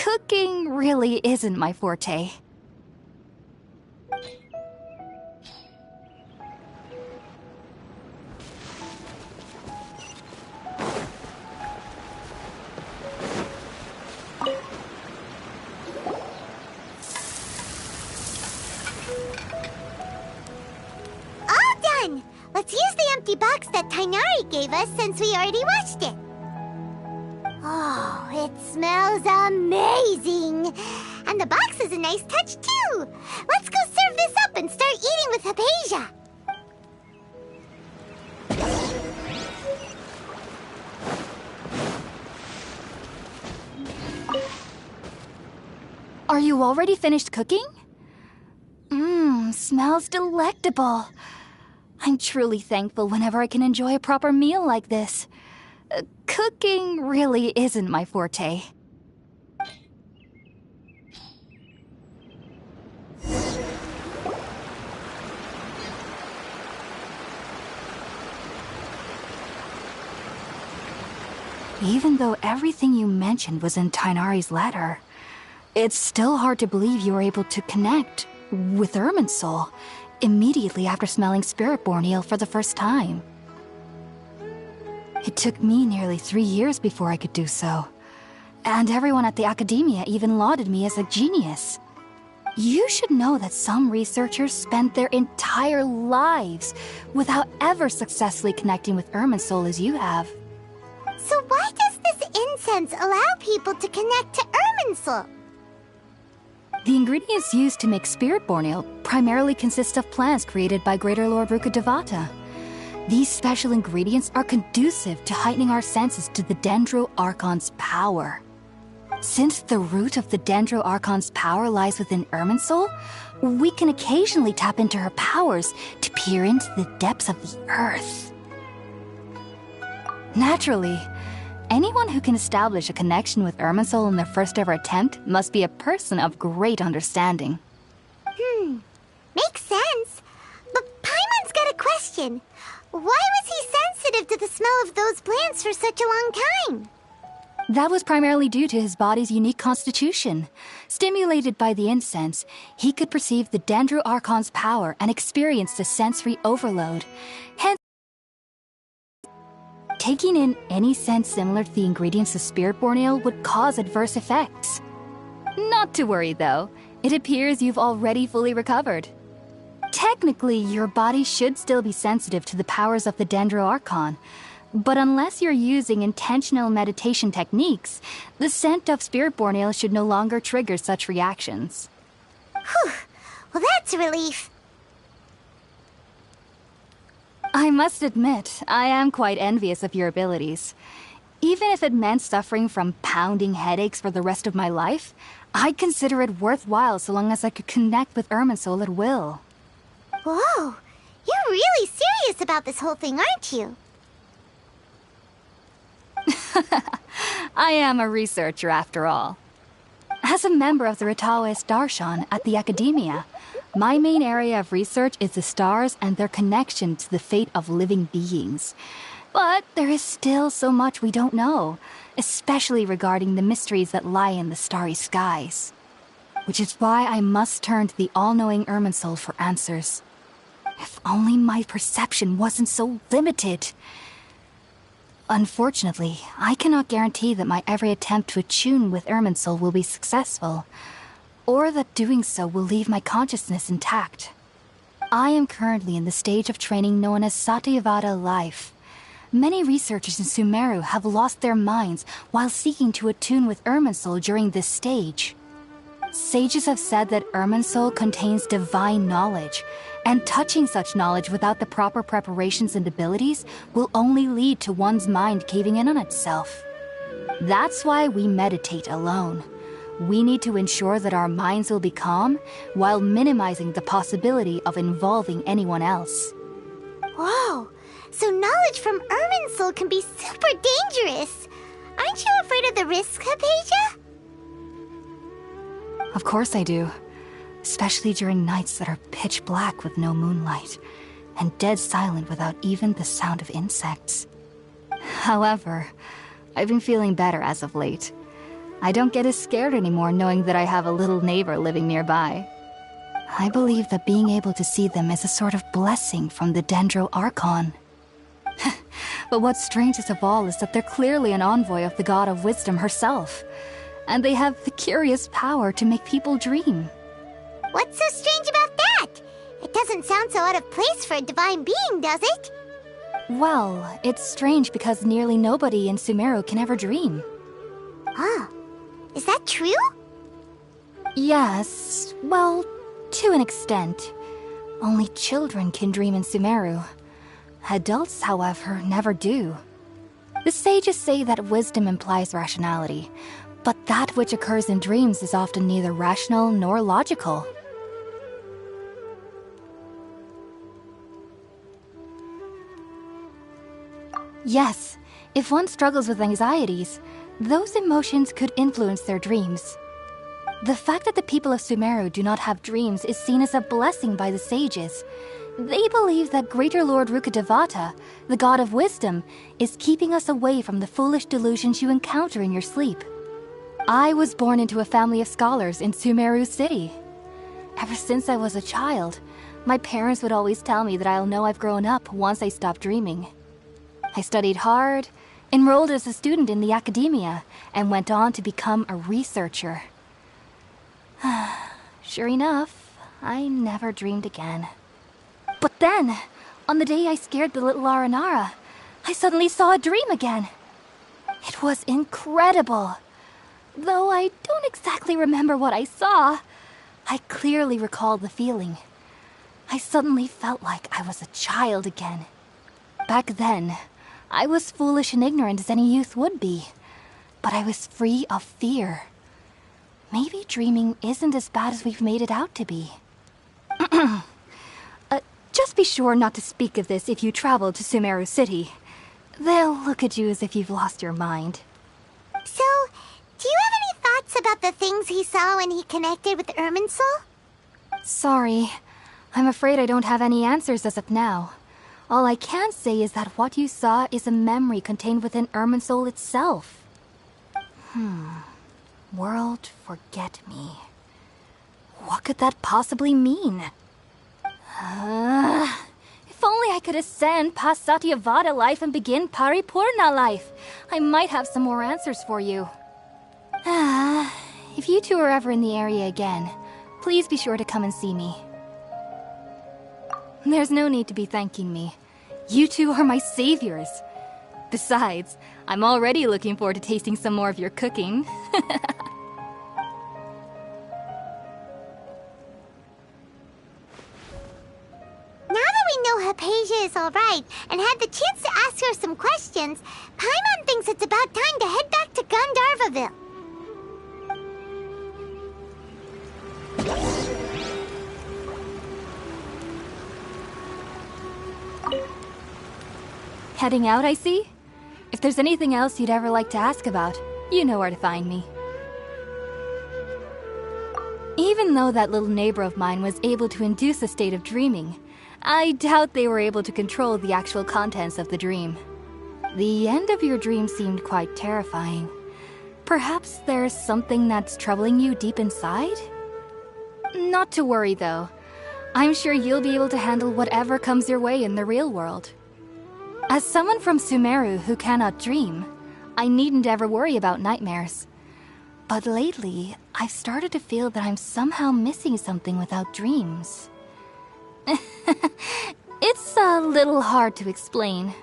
cooking really isn't my forte. Let's use the empty box that Tiagnari gave us since we already washed it. Oh, it smells amazing! And the box is a nice touch too! Let's go serve this up and start eating with Hypatia! Are you already finished cooking? Smells delectable. I'm truly thankful whenever I can enjoy a proper meal like this. Cooking really isn't my forte. Even though everything you mentioned was in Tiagnari's letter, it's still hard to believe you were able to connect with Irminsul immediately after smelling Spiritborn eel for the first time. It took me nearly 3 years before I could do so, and everyone at the Academia even lauded me as a genius. You should know that some researchers spent their entire lives without ever successfully connecting with Irminsul as you have. So why does this incense allow people to connect to Irminsul? The ingredients used to make Spiritborn eel primarily consist of plants created by Greater Lord Rukkhadevata. These special ingredients are conducive to heightening our senses to the Dendro Archon's power. Since the root of the Dendro Archon's power lies within Irminsul, we can occasionally tap into her powers to peer into the depths of the earth. Naturally, anyone who can establish a connection with Irminsul in their first ever attempt must be a person of great understanding. Makes sense. But Paimon's got a question. Why was he sensitive to the smell of those plants for such a long time? That was primarily due to his body's unique constitution. Stimulated by the incense, he could perceive the Dendro Archon's power and experienced a sensory overload. Hence, taking in any scent similar to the ingredients of Spiritborn eel would cause adverse effects. Not to worry, though. It appears you've already fully recovered. Technically, your body should still be sensitive to the powers of the Dendro Archon, but unless you're using intentional meditation techniques, the scent of Spiritborn eel should no longer trigger such reactions. Whew. Well, that's a relief. I must admit, I am quite envious of your abilities. Even if it meant suffering from pounding headaches for the rest of my life, I'd consider it worthwhile so long as I could connect with Irminsul at will. Whoa, you're really serious about this whole thing, aren't you? I am a researcher after all. As a member of the Ritaoist Darshan at the Academia, my main area of research is the stars and their connection to the fate of living beings. But there is still so much we don't know, especially regarding the mysteries that lie in the starry skies. Which is why I must turn to the all-knowing Irminsul for answers. If only my perception wasn't so limited. Unfortunately, I cannot guarantee that my every attempt to attune with Irminsul will be successful, or that doing so will leave my consciousness intact. I am currently in the stage of training known as Satyavada life. Many researchers in SUMERU have lost their minds while seeking to attune with Irminsul during this stage. Sages have said that Irminsul contains divine knowledge, and touching such knowledge without the proper preparations and abilities will only lead to one's mind caving in on itself. That's why we meditate alone. We need to ensure that our minds will be calm while minimizing the possibility of involving anyone else. Whoa, so knowledge from Irminsul can be super dangerous. Aren't you afraid of the risks, Hypatia? Of course I do. Especially during nights that are pitch black with no moonlight, and dead silent without even the sound of insects. However, I've been feeling better as of late. I don't get as scared anymore knowing that I have a little neighbor living nearby. I believe that being able to see them is a sort of blessing from the Dendro Archon. But what's strangest of all is that they're clearly an envoy of the God of Wisdom herself, and they have the curious power to make people dream. What's so strange about that? It doesn't sound so out of place for a divine being, does it? Well, it's strange because nearly nobody in SUMERU can ever dream. Oh, is that true? Yes, well, to an extent. Only children can dream in SUMERU. Adults, however, never do. The sages say that wisdom implies rationality, but that which occurs in dreams is often neither rational nor logical. Yes, if one struggles with anxieties, those emotions could influence their dreams. The fact that the people of SUMERU do not have dreams is seen as a blessing by the sages. They believe that Greater Lord Rukkhadevata, the God of Wisdom, is keeping us away from the foolish delusions you encounter in your sleep. I was born into a family of scholars in SUMERU City. Ever since I was a child, my parents would always tell me that I'll know I've grown up once I stop dreaming. I studied hard, enrolled as a student in the academia, and went on to become a researcher. Sure enough, I never dreamed again. But then, on the day I scared the little Aranara, I suddenly saw a dream again. It was incredible. Though I don't exactly remember what I saw, I clearly recall the feeling. I suddenly felt like I was a child again. Back then, I was foolish and ignorant as any youth would be, but I was free of fear. Maybe dreaming isn't as bad as we've made it out to be. Just be sure not to speak of this if you travel to SUMERU City. They'll look at you as if you've lost your mind. So, do you have any thoughts about the things he saw when he connected with Irminsul? Sorry. I'm afraid I don't have any answers as of now. All I can say is that what you saw is a memory contained within Irminsul itself. World forget me. What could that possibly mean? If only I could ascend past Satyavada life and begin Paripurna life. I might have some more answers for you. If you two are ever in the area again, please be sure to come and see me. There's no need to be thanking me. You two are my saviors. Besides, I'm already looking forward to tasting some more of your cooking. Now that we know Hypatia is alright and had the chance to ask her some questions, Paimon thinks it's about time to head back to Gandharvaville. Heading out, I see? If there's anything else you'd ever like to ask about, you know where to find me. Even though that little neighbor of mine was able to induce a state of dreaming, I doubt they were able to control the actual contents of the dream. The end of your dream seemed quite terrifying. Perhaps there's something that's troubling you deep inside? Not to worry, though. I'm sure you'll be able to handle whatever comes your way in the real world. As someone from SUMERU who cannot dream, I needn't ever worry about nightmares. But lately, I've started to feel that I'm somehow missing something without dreams. It's a little hard to explain.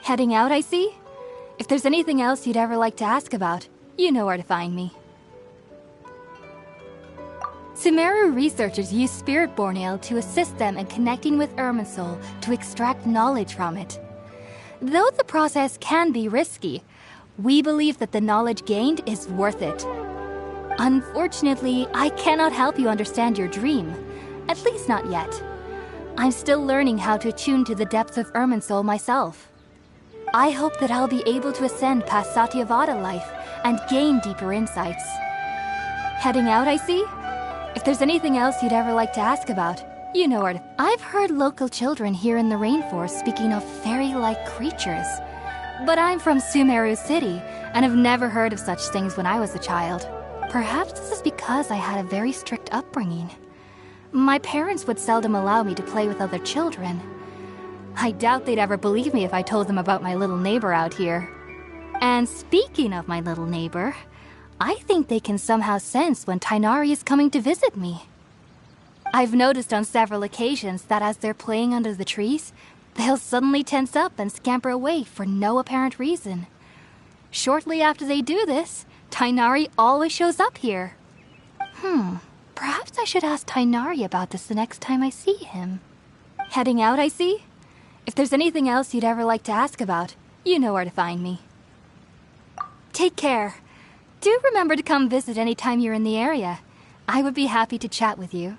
Heading out, I see? If there's anything else you'd ever like to ask about, you know where to find me. SUMERU researchers use Spiritborn Ale to assist them in connecting with Irminsul to extract knowledge from it. Though the process can be risky, we believe that the knowledge gained is worth it. Unfortunately, I cannot help you understand your dream. At least not yet. I'm still learning how to attune to the depths of Irminsul myself. I hope that I'll be able to ascend past Satyavada life and gain deeper insights. Heading out, I see? If there's anything else you'd ever like to ask about, you know where to... I've heard local children here in the rainforest speaking of fairy-like creatures. But I'm from SUMERU City, and have never heard of such things when I was a child. Perhaps this is because I had a very strict upbringing. My parents would seldom allow me to play with other children. I doubt they'd ever believe me if I told them about my little neighbor out here. And speaking of my little neighbor, I think they can somehow sense when Tiagnari is coming to visit me. I've noticed on several occasions that as they're playing under the trees, they'll suddenly tense up and scamper away for no apparent reason. Shortly after they do this, Tiagnari always shows up here. Perhaps I should ask Tiagnari about this the next time I see him. Heading out, I see? If there's anything else you'd ever like to ask about, you know where to find me. Take care. Do remember to come visit any time you're in the area. I would be happy to chat with you.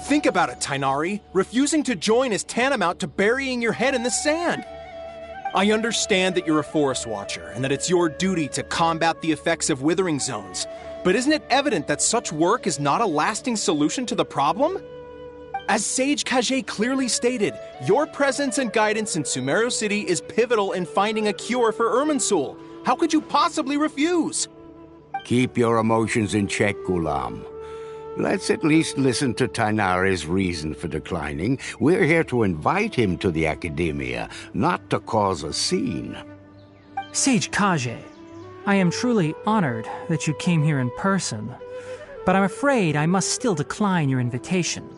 Think about it, Tiagnari. Refusing to join is tantamount to burying your head in the sand. I understand that you're a forest watcher, and that it's your duty to combat the effects of withering zones. But isn't it evident that such work is not a lasting solution to the problem? As Sage Kage clearly stated, your presence and guidance in SUMERU City is pivotal in finding a cure for Irminsul. How could you possibly refuse? Keep your emotions in check, Ghulam. Let's at least listen to Tiagnari's reason for declining. We're here to invite him to the Academia, not to cause a scene. Sage Kage, I am truly honored that you came here in person, but I'm afraid I must still decline your invitation.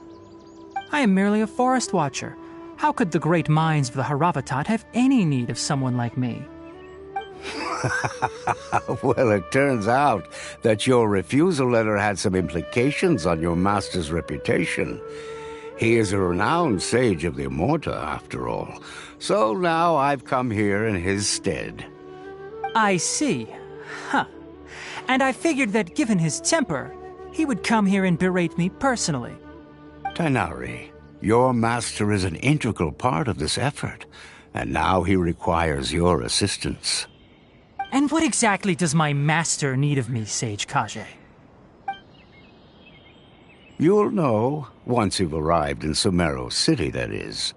I am merely a forest watcher. How could the great minds of the Haravatat have any need of someone like me? Well, it turns out that your refusal letter had some implications on your master's reputation. He is a renowned sage of the Immorta, after all. So now I've come here in his stead. I see. Huh. And I figured that given his temper, he would come here and berate me personally. Tiagnari, your master is an integral part of this effort, and now he requires your assistance. And what exactly does my master need of me, Sage Kage? You'll know, once you've arrived in SUMERU City, that is.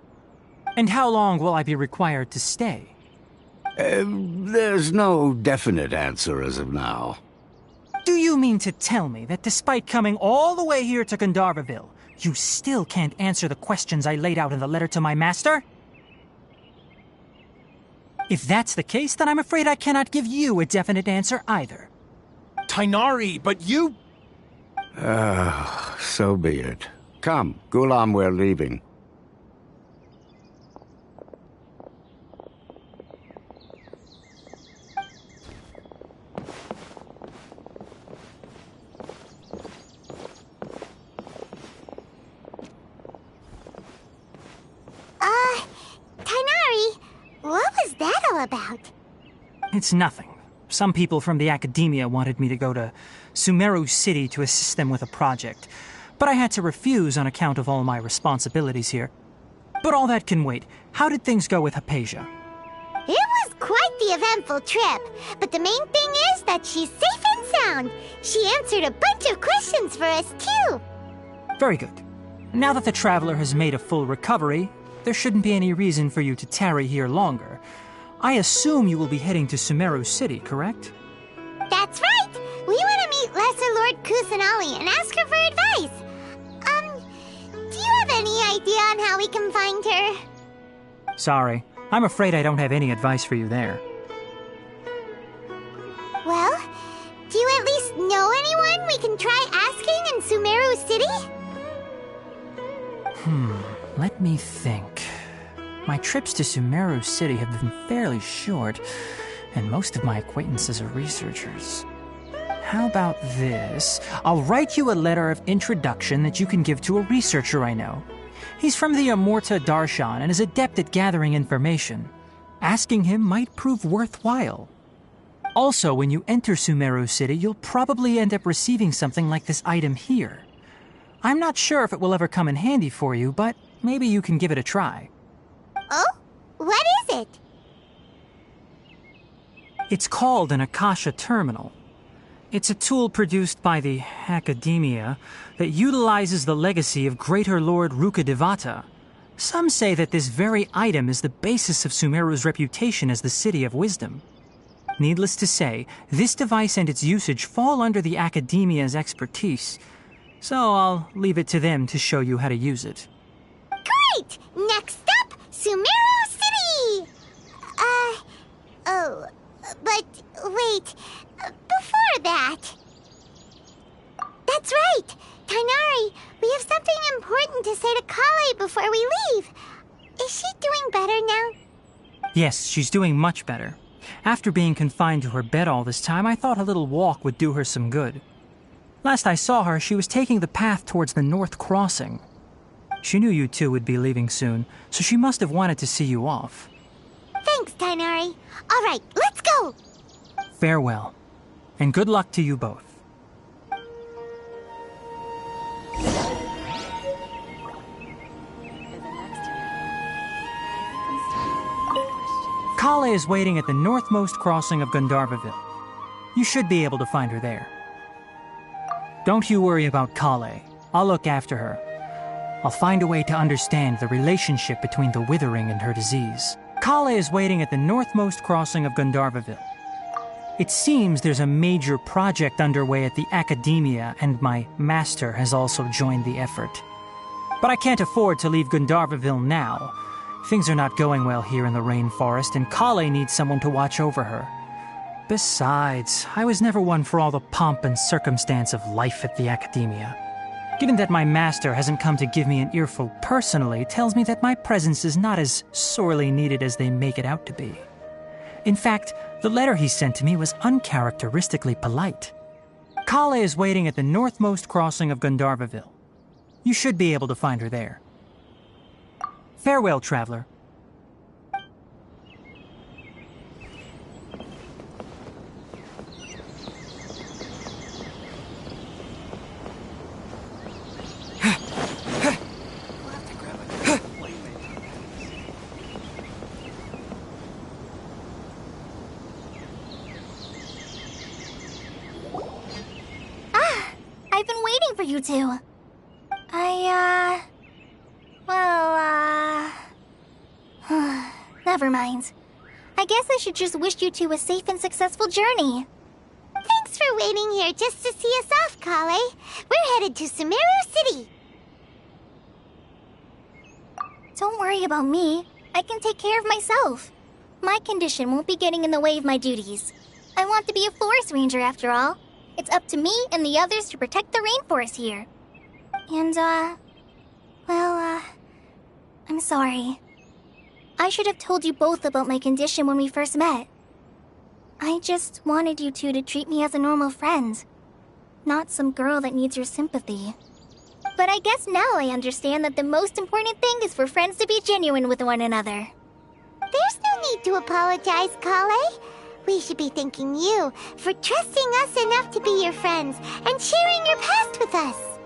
And how long will I be required to stay? There's no definite answer as of now. Do you mean to tell me that despite coming all the way here to Gandharvaville, you still can't answer the questions I laid out in the letter to my master? If that's the case, then I'm afraid I cannot give you a definite answer either. Tiagnari, but you... So be it. Come, Ghulam, we're leaving. Tiagnari, what was that all about? It's nothing. Some people from the Academia wanted me to go to SUMERU City to assist them with a project, but I had to refuse on account of all my responsibilities here. But all that can wait. How did things go with Hypatia? It was quite the eventful trip, but the main thing is that she's safe and sound. She answered a bunch of questions for us, too. Very good. Now that the traveler has made a full recovery, there shouldn't be any reason for you to tarry here longer. I assume you will be heading to SUMERU City, correct? That's right! We want to meet Lesser Lord Kusanali and ask her for advice. Do you have any idea on how we can find her? Sorry. I'm afraid I don't have any advice for you there. Well, do you at least know anyone we can try asking in SUMERU City? Let me think. My trips to SUMERU City have been fairly short, and most of my acquaintances are researchers. How about this? I'll write you a letter of introduction that you can give to a researcher I know. He's from the Amurta Darshan and is adept at gathering information. Asking him might prove worthwhile. Also, when you enter SUMERU City, you'll probably end up receiving something like this item here. I'm not sure if it will ever come in handy for you, but maybe you can give it a try. Oh? What is it? It's called an Akasha Terminal. It's a tool produced by the Academia that utilizes the legacy of Greater Lord Rukkhadevata. Some say that this very item is the basis of SUMERU's reputation as the City of Wisdom. Needless to say, this device and its usage fall under the Academia's expertise, so I'll leave it to them to show you how to use it. Great! Next up, SUMERU City! But wait, before that... That's right! Tiagnari, we have something important to say to Kale before we leave. Is she doing better now? Yes, she's doing much better. After being confined to her bed all this time, I thought a little walk would do her some good. Last I saw her, she was taking the path towards the North Crossing. She knew you two would be leaving soon, so she must have wanted to see you off. Thanks, Tiagnari. All right, let's go! Farewell, and good luck to you both. Kale is waiting at the northmost crossing of Gandharvaville. You should be able to find her there. Don't you worry about Kale. I'll look after her. I'll find a way to understand the relationship between the withering and her disease. Kale is waiting at the northmost crossing of Gandharvaville. It seems there's a major project underway at the Academia, and my master has also joined the effort. But I can't afford to leave Gandharvaville now. Things are not going well here in the rainforest, and Kale needs someone to watch over her. Besides, I was never one for all the pomp and circumstance of life at the Academia. Given that my master hasn't come to give me an earful personally, tells me that my presence is not as sorely needed as they make it out to be. In fact, the letter he sent to me was uncharacteristically polite. Kale is waiting at the northmost crossing of Gandharvaville. You should be able to find her there. Farewell, traveler. I've been waiting for you two. Never mind. I guess I should just wish you two a safe and successful journey. Thanks for waiting here just to see us off, Kale. We're headed to SUMERU City. Don't worry about me. I can take care of myself. My condition won't be getting in the way of my duties. I want to be a forest ranger after all. It's up to me and the others to protect the rainforest here. And, I'm sorry. I should have told you both about my condition when we first met. I just wanted you two to treat me as a normal friend, not some girl that needs your sympathy. But I guess now I understand that the most important thing is for friends to be genuine with one another. There's no need to apologize, Kale. We should be thanking you for trusting us enough to be your friends and sharing your past with us.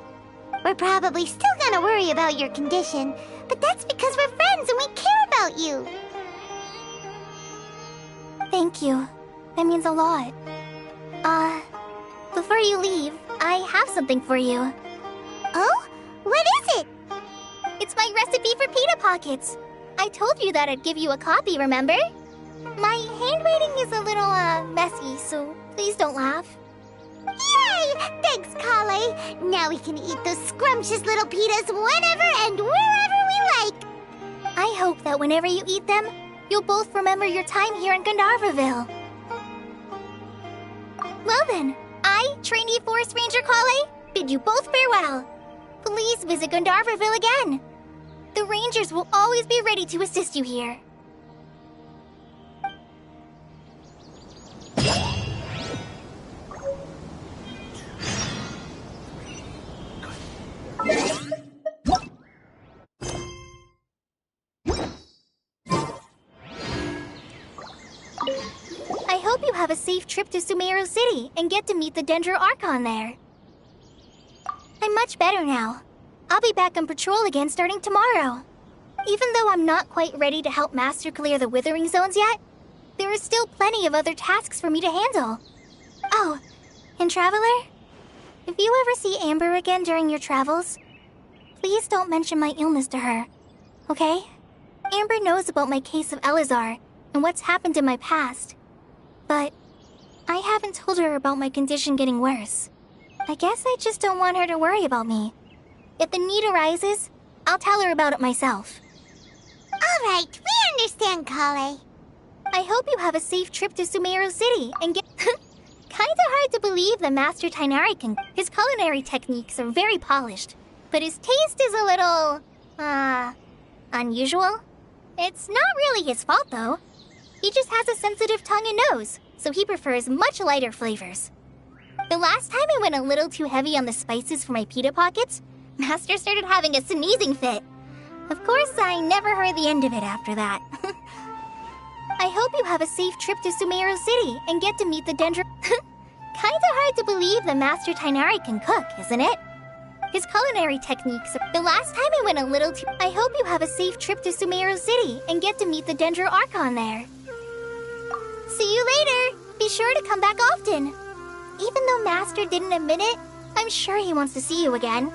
We're probably still gonna worry about your condition, but that's because we're friends and we care about you. Thank you. That means a lot. Before you leave, I have something for you. Oh? What is it? It's my recipe for pita pockets. I told you that I'd give you a copy, remember? My handwriting is a little, messy, so please don't laugh. Yay! Thanks, Kale. Now we can eat those scrumptious little pitas whenever and wherever we like. I hope that whenever you eat them, you'll both remember your time here in Gandharvaville. Well then, I, trainee Forest Ranger Kale, bid you both farewell. Please visit Gandharvaville again. The Rangers will always be ready to assist you here. I hope you have a safe trip to SUMERU City and get to meet the Dendro Archon there. I'm much better now. I'll be back on patrol again starting tomorrow. Even though I'm not quite ready to help Master clear the Withering Zones yet, there are still plenty of other tasks for me to handle. Oh, and Traveler, if you ever see Amber again during your travels, please don't mention my illness to her, okay? Amber knows about my case of Elazar and what's happened in my past, but I haven't told her about my condition getting worse. I guess I just don't want her to worry about me. If the need arises, I'll tell her about it myself. All right, we understand, Kale. I hope you have a safe trip to SUMERU City and get... Kinda hard to believe that Master Tiagnari can... His culinary techniques are very polished, but his taste is a little... unusual. It's not really his fault, though. He just has a sensitive tongue and nose, so he prefers much lighter flavors. The last time I went a little too heavy on the spices for my pita pockets, Master started having a sneezing fit. Of course, I never heard the end of it after that. I hope you have a safe trip to SUMERU City and get to meet the Dendro... Kinda hard to believe that Master Tiagnari can cook, isn't it? His culinary techniques are... The last time I went a little too... I hope you have a safe trip to SUMERU City and get to meet the Dendro Archon there. See you later! Be sure to come back often. Even though Master didn't admit it, I'm sure he wants to see you again.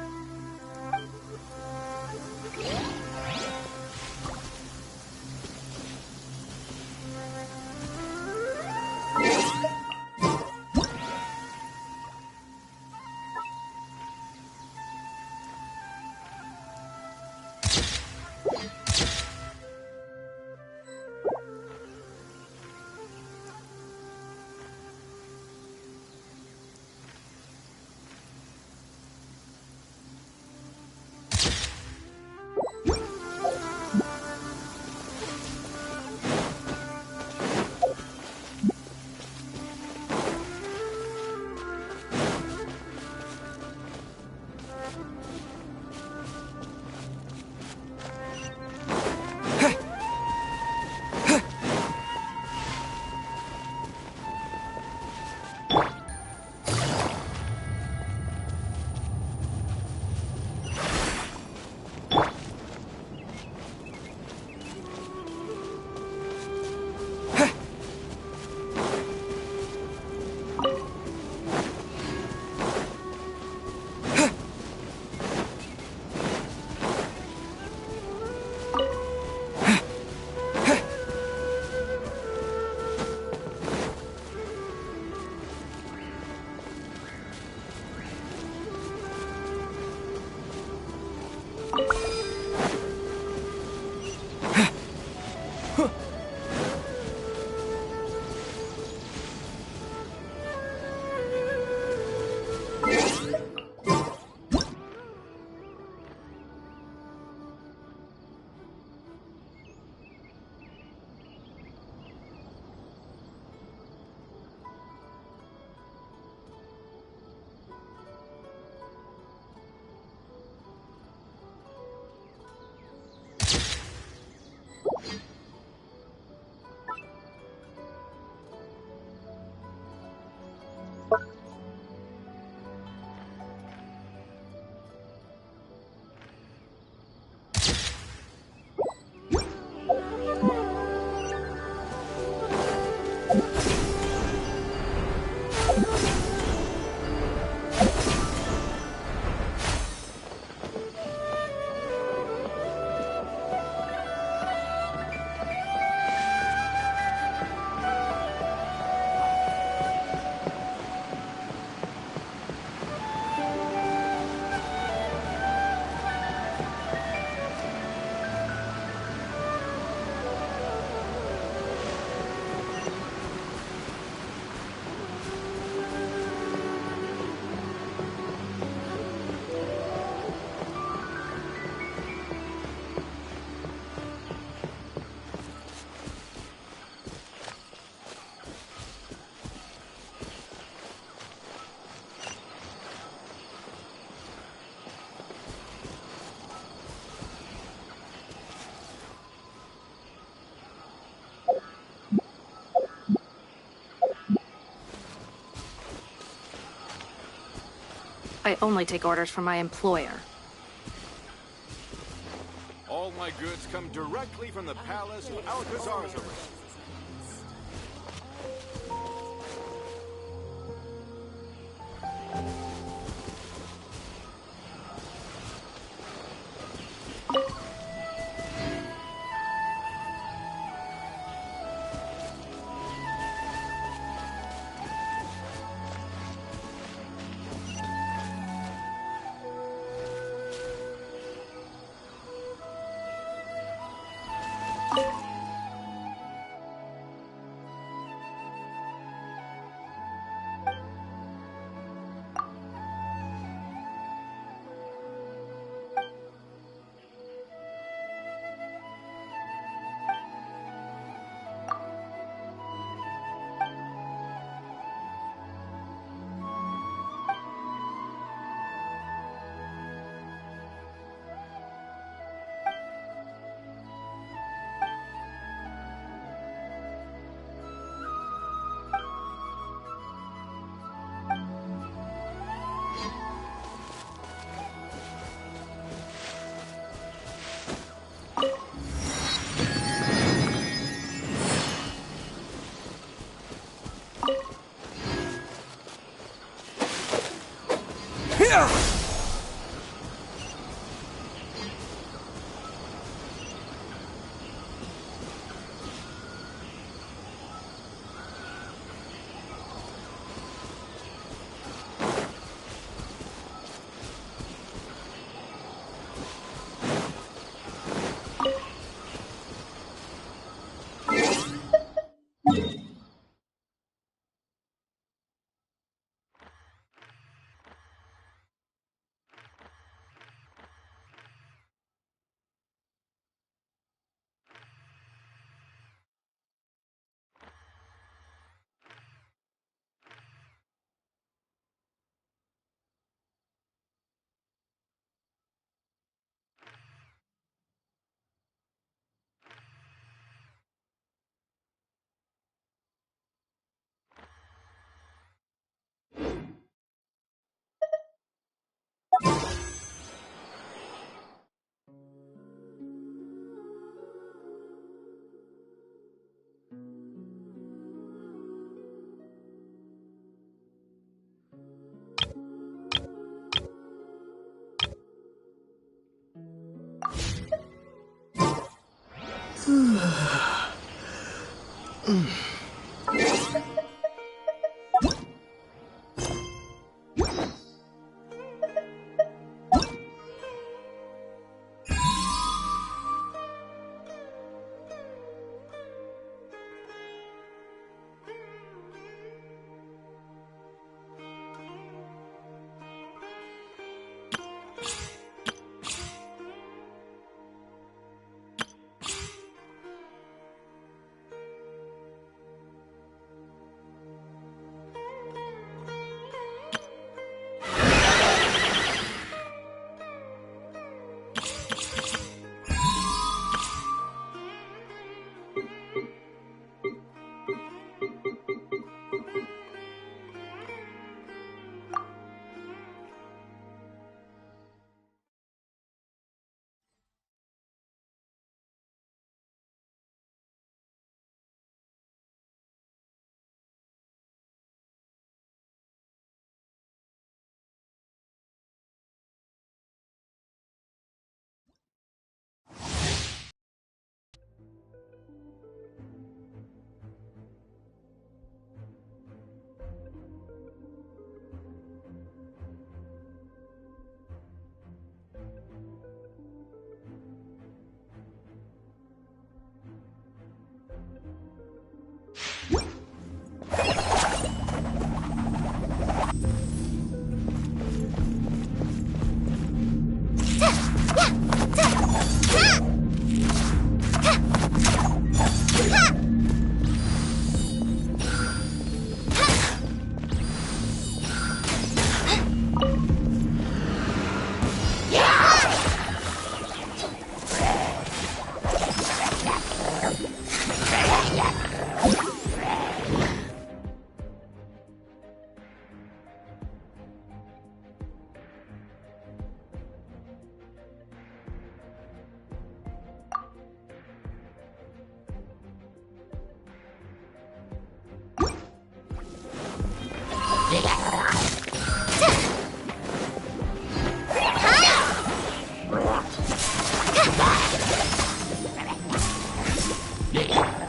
I only take orders from my employer. All my goods come directly from the palace of Alcazar's arrest.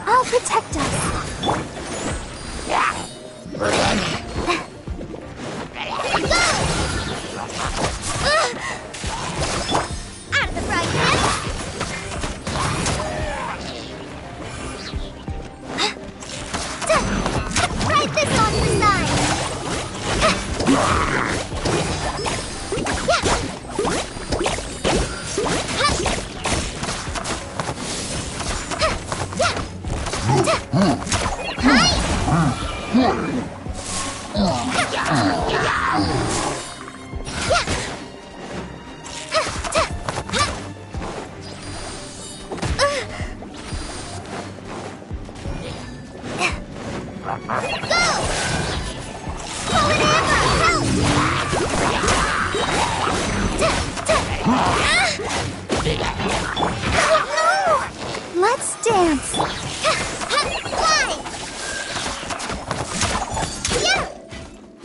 I'll protect us. Out of the frying pan! Right this on the side! Let's dance. Fly! Yeah!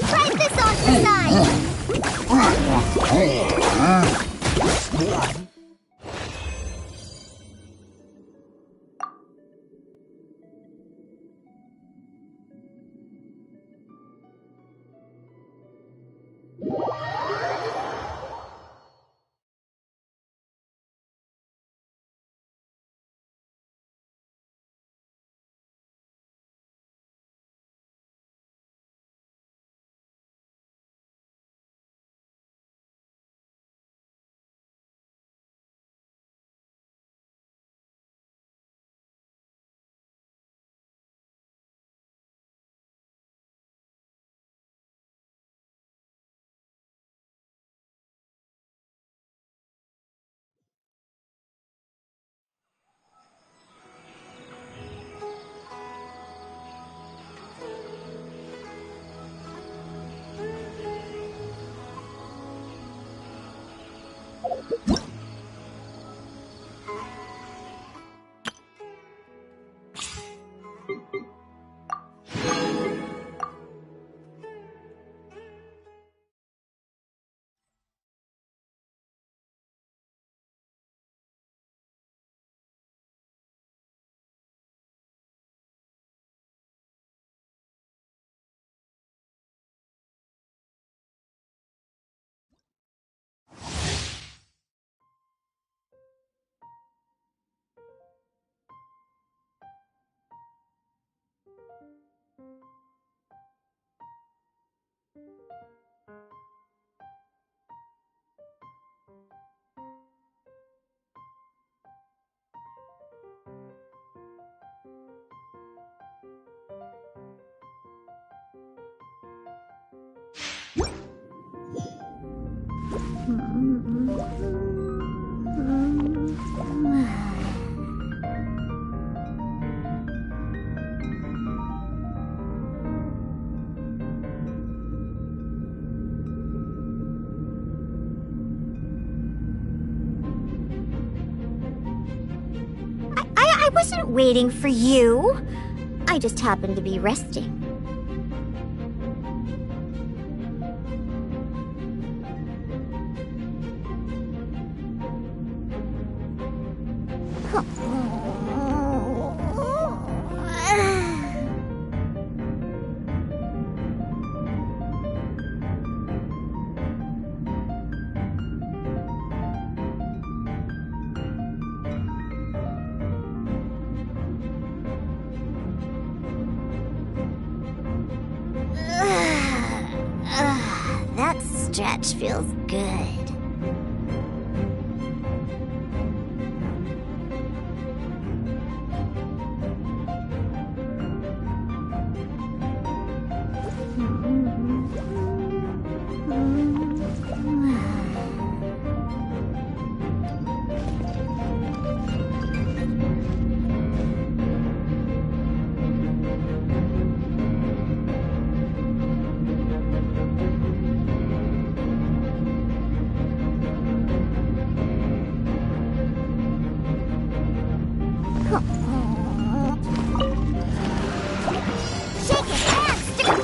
Try this on the side! I wasn't waiting for you. I just happened to be resting. That stretch feels good.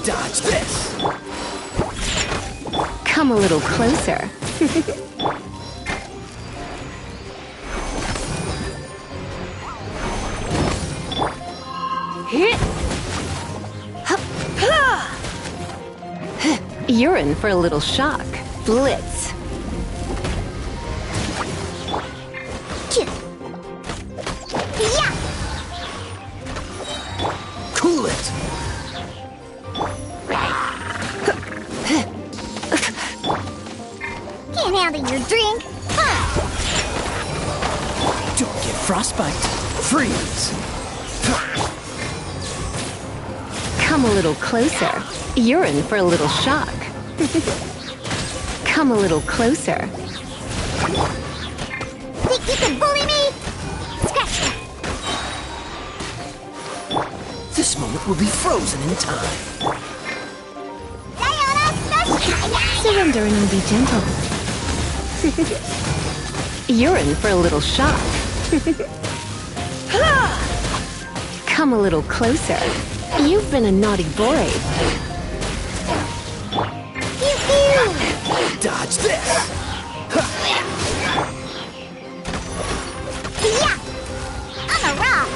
Dodge this! Come a little closer. You're in for a little shock. Blitz. Cool it! Can't handle your drink. Don't get frostbite. Freeze! Come a little closer. You're in for a little shock. Come a little closer. Think you can bully me? Scratch that. This moment will be frozen in time. Surrender and be gentle. You're in for a little shock. Come a little closer. You've been a naughty boy. Dodge this! Yeah! I'm a rock!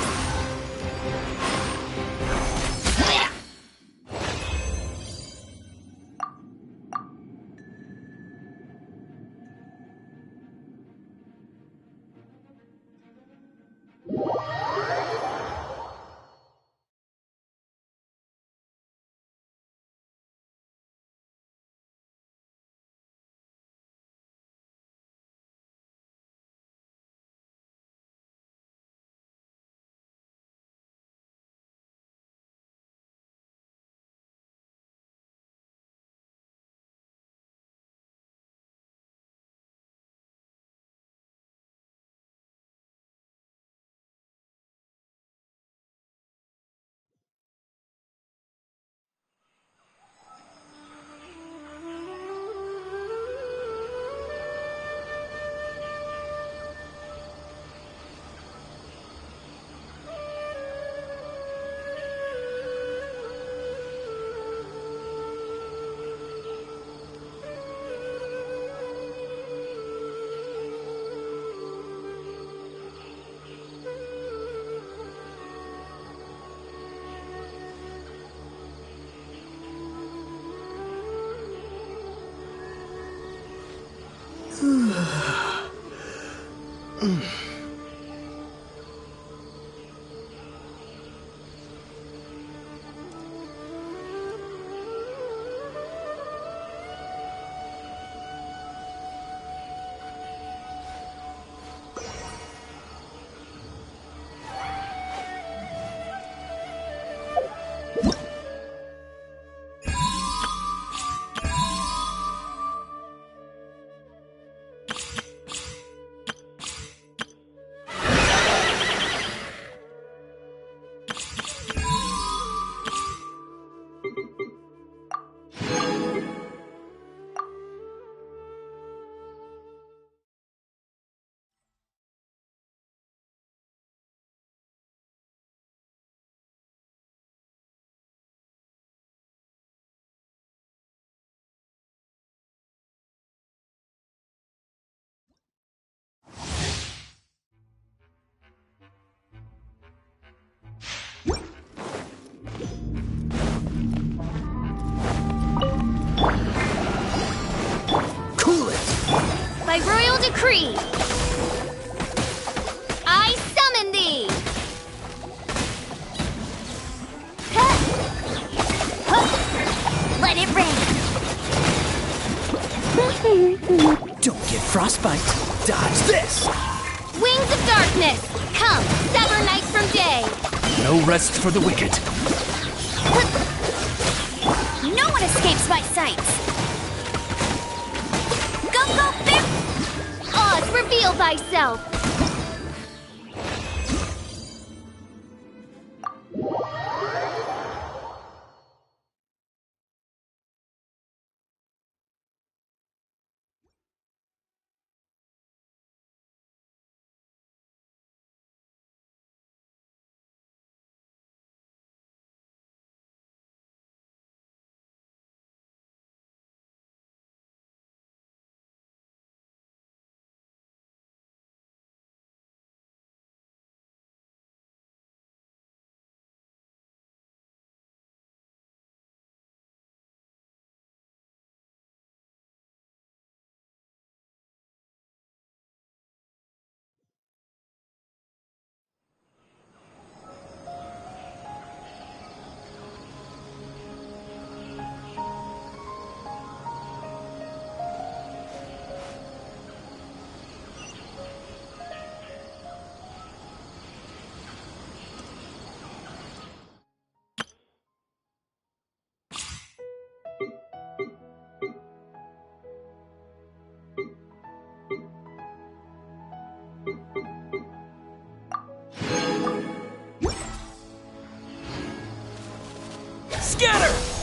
By royal decree, I summon thee! Let it rain! Don't get frostbite. Dodge this! Wings of darkness, come, sever night from day! No rest for the wicked. No one escapes my sights! Go, Bip! Oz, reveal thyself! Scatter!